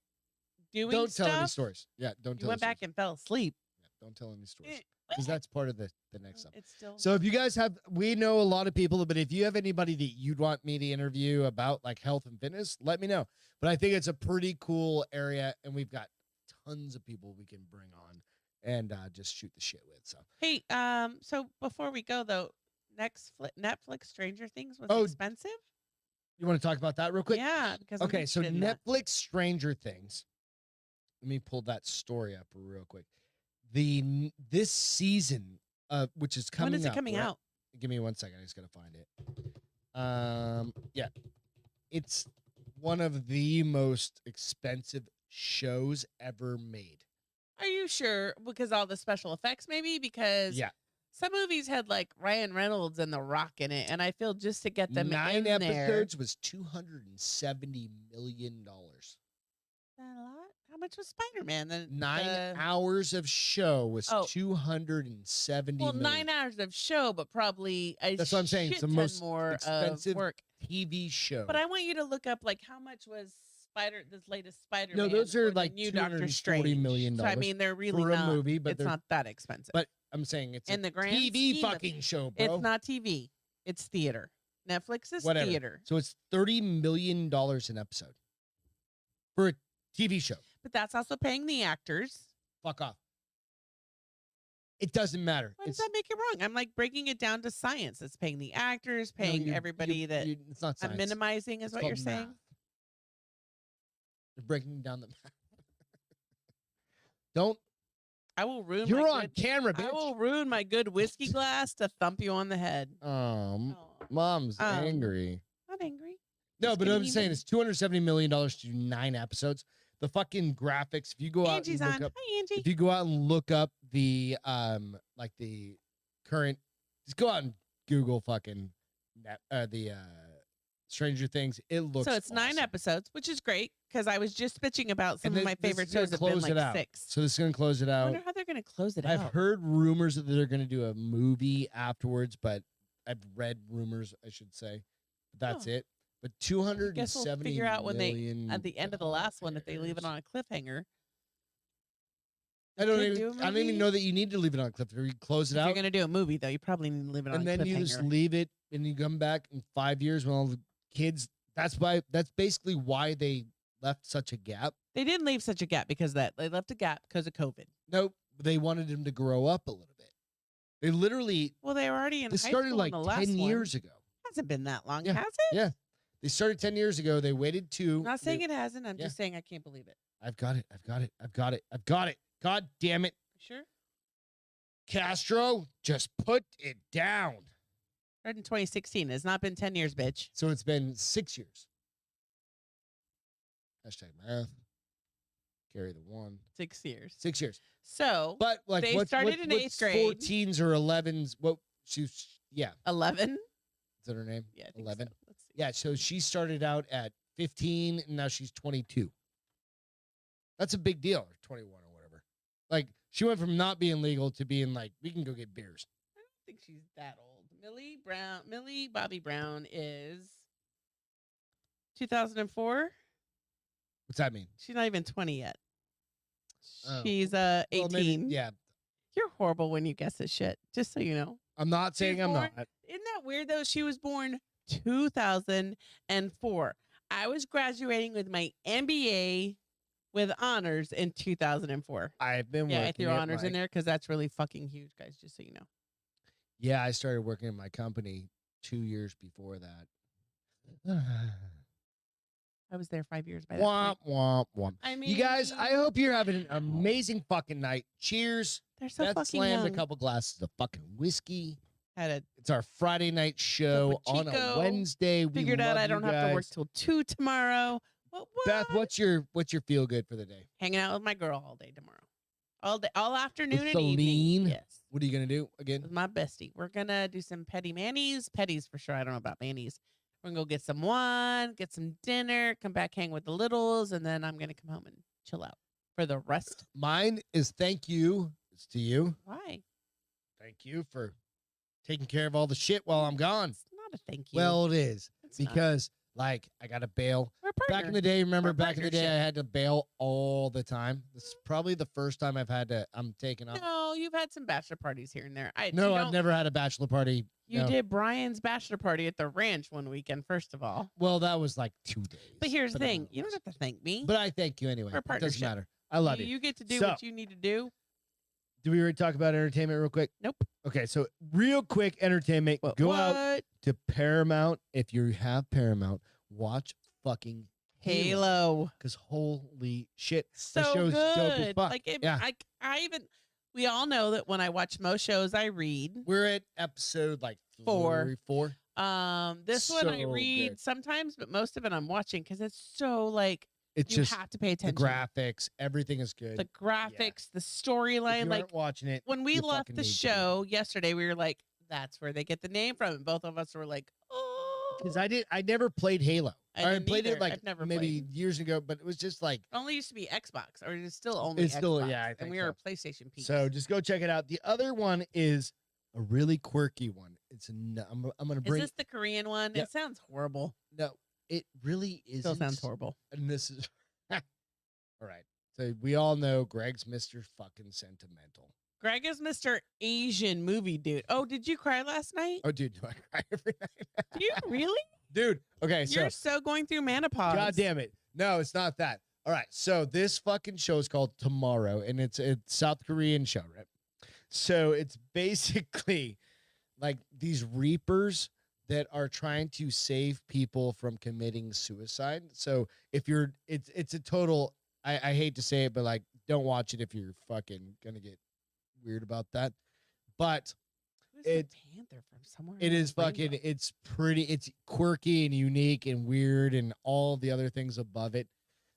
doing don't stuff, tell any stories. Yeah, don't you tell. went any back stories. and fell asleep. Yeah, don't tell any stories Eh, because that's part of the next stuff. It's still So if you guys we know a lot of people, but if you have anybody that you'd want me to interview about like health and fitness, let me know. But I think it's a pretty cool area, and we've got tons of people we can bring on and just shoot the shit with. So Hey, so before we go though, Netflix Stranger Things was Oh, expensive. you want to talk about that real quick? Yeah, because I'm Okay, so interested in that. Netflix Stranger Things. Let me pull that story up real quick. This season, which is coming. When is it up, coming right? out? Give me 1 second. I just gotta find it. Yeah, it's one of the most expensive shows ever made. Are you sure? Because all the special effects, maybe because Yeah, some movies had like Ryan Reynolds and The Rock in it, and I feel just to get them 9 in there. episodes was $270 million. Is that a lot? How much was Spider Man? 9 hours of show was Oh. 270 Well, million. 9 hours of show, but probably a That's what I'm saying. It's shit the ton most more expensive of work. TV show. But I want you to look up like how much was this latest Spider No, Man? those are or the like new Doctor $240 Strange. million So I mean, they're really for a not. movie, but It's not that expensive. But I'm saying it's In a the grand TV scheme of fucking show, bro. it's not TV. It's theater. Netflix is Whatever. theater. So it's $30 million an episode for a TV show. But that's also paying the actors. Fuck off. It doesn't matter. Why does that make it wrong? I'm like breaking it down to science. It's paying the actors, No, paying everybody that it's not science. I'm minimizing is It's what you're called saying. math. You're breaking down the math. Don't. I will ruin You're my on good, camera, I bitch. will ruin my good whiskey glass to thump you on the head. Oh, Oh, mom's Um, angry. not angry. No, just but getting I'm saying even. it's $270 million to do 9 episodes. The fucking graphics, if you go out Angie's and on. look up, Hi, Angie. if you go out and look up the like the current, just go out and Google fucking Stranger Things. It looks So it's 9 awesome. episodes, which is great because I was just bitching about some And of my this favorite is gonna shows have been close it like out. 6. So this is gonna close it I out. wonder how they're going to close it I've out. heard rumors that they're gonna do a movie afterwards, but I've read rumors, I should say. But that's Oh. it. But 270 Guess we'll figure out when they million at the end of the last one if they leave it on a cliffhanger. I You don't could even. do a I don't even movie? know that you need to leave it on a cliffhanger. You close it If you're out, gonna do a movie, though, you probably need to leave it on and then you just cliffhanger. leave it, and you come back in 5 years when all the kids. That's why. That's basically why they left such a gap. They didn't leave such a gap because of that. They left a gap because of COVID. Nope. They wanted him to grow up a little bit. They literally. Well, they were already in This high started school like in the last 10 years one. ago. Hasn't been that long, Yeah. has it? Yeah. They started 10 years ago. They waited 2. I'm not saying it hasn't. I'm Yeah. just saying I can't believe it. I've got it. I've got it. I've got it. I've got it. God damn it. Sure. Castro, just put it down. Started in 2016. It's not been 10 years, bitch. So it's been 6 years. Hashtag math. Carry the 1. 6 years. 6 years. So But like they started in 8th grade. 14s or 11s. What she's 11. Is that her name? Yeah, I think 11. So. Let's see. Yeah, so she started out at 15 and now she's 22. That's a big deal, or 21 or whatever. Like she went from not being legal to being like, we can go get beers. I don't think she's that old. Millie Bobby Brown is 2004. What's that mean? She's not even 20 yet. Oh. She's Well, 18. maybe, yeah. You're horrible when you guess this shit. Just so you know. I'm not saying I'm born- not. Isn't that weird though? She was born 2004. I was graduating with my MBA with honors in 2004. I've been Yeah, working. I threw at honors my- in there because that's really fucking huge, guys. Just so you know. Yeah, I started working in my company 2 years before that. I was there 5 years by that Womp, point. womp, womp. I mean, You guys, I hope you're having an amazing fucking night. Cheers. they're so Beth fucking slammed young. a couple glasses of fucking whiskey. Had a It's our Friday night show on a Chico. Wednesday. We figured out love I you don't have to work guys. till 2 tomorrow. What? Beth, what's your feel good for the day? Hanging out with my girl all day tomorrow. All day, all afternoon and Celine? evening. Yes. What are you gonna do again? With my bestie. We're gonna do some petty manis. Petties for sure. I don't know about manis. We're gonna go get some wine, get some dinner, come back, hang with the littles, and then I'm gonna come home and chill out for the rest. Mine is thank you. It's to you. Why? Thank you for taking care of all the shit while I'm gone. It's not a thank you. Well, it is It's not. because like I gotta bail. We're a Back in partner. the day, remember Or back in the day, I partnership. had to bail all the time. This is probably the first time I've had to. I'm taking off. No, you've had some bachelor parties here and there. No, you I've don't- never had a bachelor party. You no. did Brian's bachelor party at the ranch one weekend, first of all. Well, that was like 2 days. But here's the I don't thing: know. you don't have to thank me. But I thank you anyway. We're a It doesn't partnership. matter. I love you. You get to do So- what you need to do. Do we already talk about entertainment real quick? Nope. Okay, so real quick entertainment. What? Go out what? to Paramount. If you have Paramount, watch fucking Halo. Because holy shit, So the show's good. dope as fuck. Like it, Yeah. I even. We all know that when I watch most shows, I read. We're at episode like 4. 4. This one I So read good. sometimes, but most of it I'm watching because it's so like It's you just have to pay the attention. graphics, everything is good. The graphics, the If storyline. you Like aren't watching it, when we you left fucking the need to. show yesterday, we were like, "That's where they get the name from." And both of us were like, "Oh." because I never played Halo. I Or didn't played either. it like I've never maybe played. years ago, but it was just like It only used to be Xbox, or it's still only It's Xbox. still- yeah, I and think we so. were PlayStation P. so. Just go check it out. The other one is a really quirky one. I'm gonna Is bring. this the Korean one? Yeah. It sounds horrible. No, it really isn't. Still sounds horrible. And this is all right. So we all know Greg's Mr. Fucking Sentimental. Greg is Mr. Asian movie dude. Oh, did you cry last night? Oh, dude, do I cry every night? Do you really? Dude, okay, so You're so going through menopause. God damn it. No, it's not that. All right, so this fucking show is called Tomorrow, and it's a South Korean show, right? So it's basically like these reapers that are trying to save people from committing suicide. So if you're, it's a total. I hate to say it, but like, don't watch it if you're fucking gonna get weird about that. But Who's the it- panther from somewhere? it in is the fucking, rainbow? it's pretty, it's quirky and unique and weird and all the other things above it.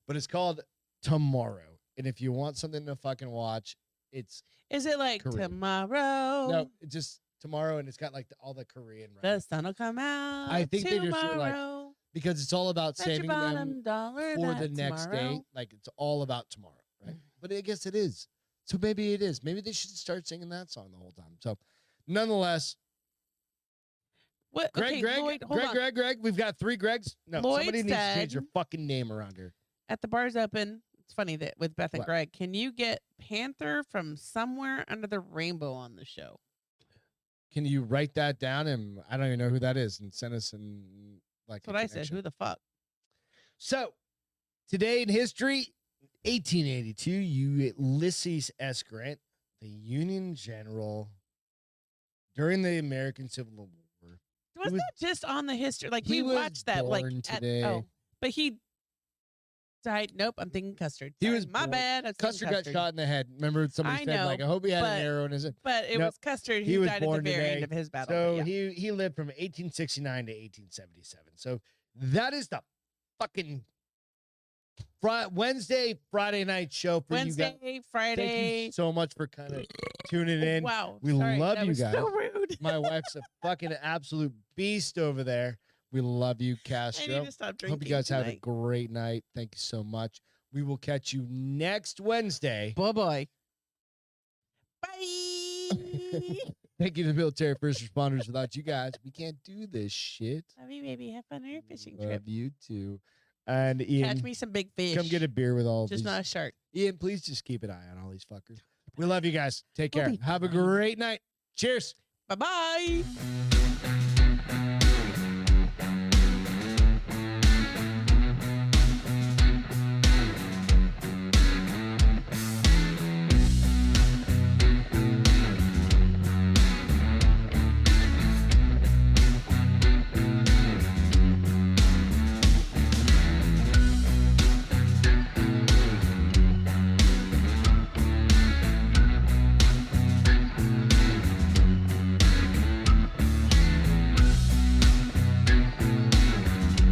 But it's called Tomorrow. And if you want something to fucking watch, it's Is it like Korean. tomorrow? no, it's just Tomorrow, and it's got like all the Korean The writing. sun will come out. I think they just do, like, tomorrow. Because it's all about Bet your saving them bottom dollar for that the next day. tomorrow- Like it's all about tomorrow, right? But I guess it is. So maybe it is. Maybe they should start singing that song the whole time. So nonetheless, What? Greg, okay, Greg, Lloyd, hold on. Greg. We've got 3 Gregs. No, Lloyd somebody needs to change said- their fucking name around here. At the bar's open. It's funny that with Beth and What? Greg, can you get Panther from somewhere under the rainbow on the show? Can you write that down? And I don't even know who that is, and send us in like. That's what I said. Who the fuck? So today in history, 1882, Ulysses S. Grant, the Union General during the American Civil War. Wasn't that just on the history? Like he we was watched that like born at, today. but he died. Nope, I'm thinking Custard. He Sorry, was my born- bad. I was thinking Custer got shot in the head. Remember somebody I said know, like, I hope he had but- an arrow in his head. But it Nope. was Custard He who was died at the born very today. end of his battle. So but yeah. he lived from 1869 to 1877. So that is the fucking Wednesday, Friday night show for you guys. Wednesday, Friday. Thank you so much for kind of tuning in. Wow, We sorry, love that you was guys. So rude. My wife's a fucking absolute beast over there. We love you, I need Castro. to stop drinking. Hope you guys have a tonight. great night. Thank you so much. We will catch you next Wednesday. Bye bye. Bye. Thank you to the military first responders. Without you guys, we can't do this shit. Love you, baby. Have fun on your fishing Love trip. you too. And Ian, Catch me some big fish. come get a beer with all of Just these. not a shark. Ian, please just keep an eye on all these fuckers. We love you guys. Take We'll care. be Have a fine. great night. Cheers. Bye bye.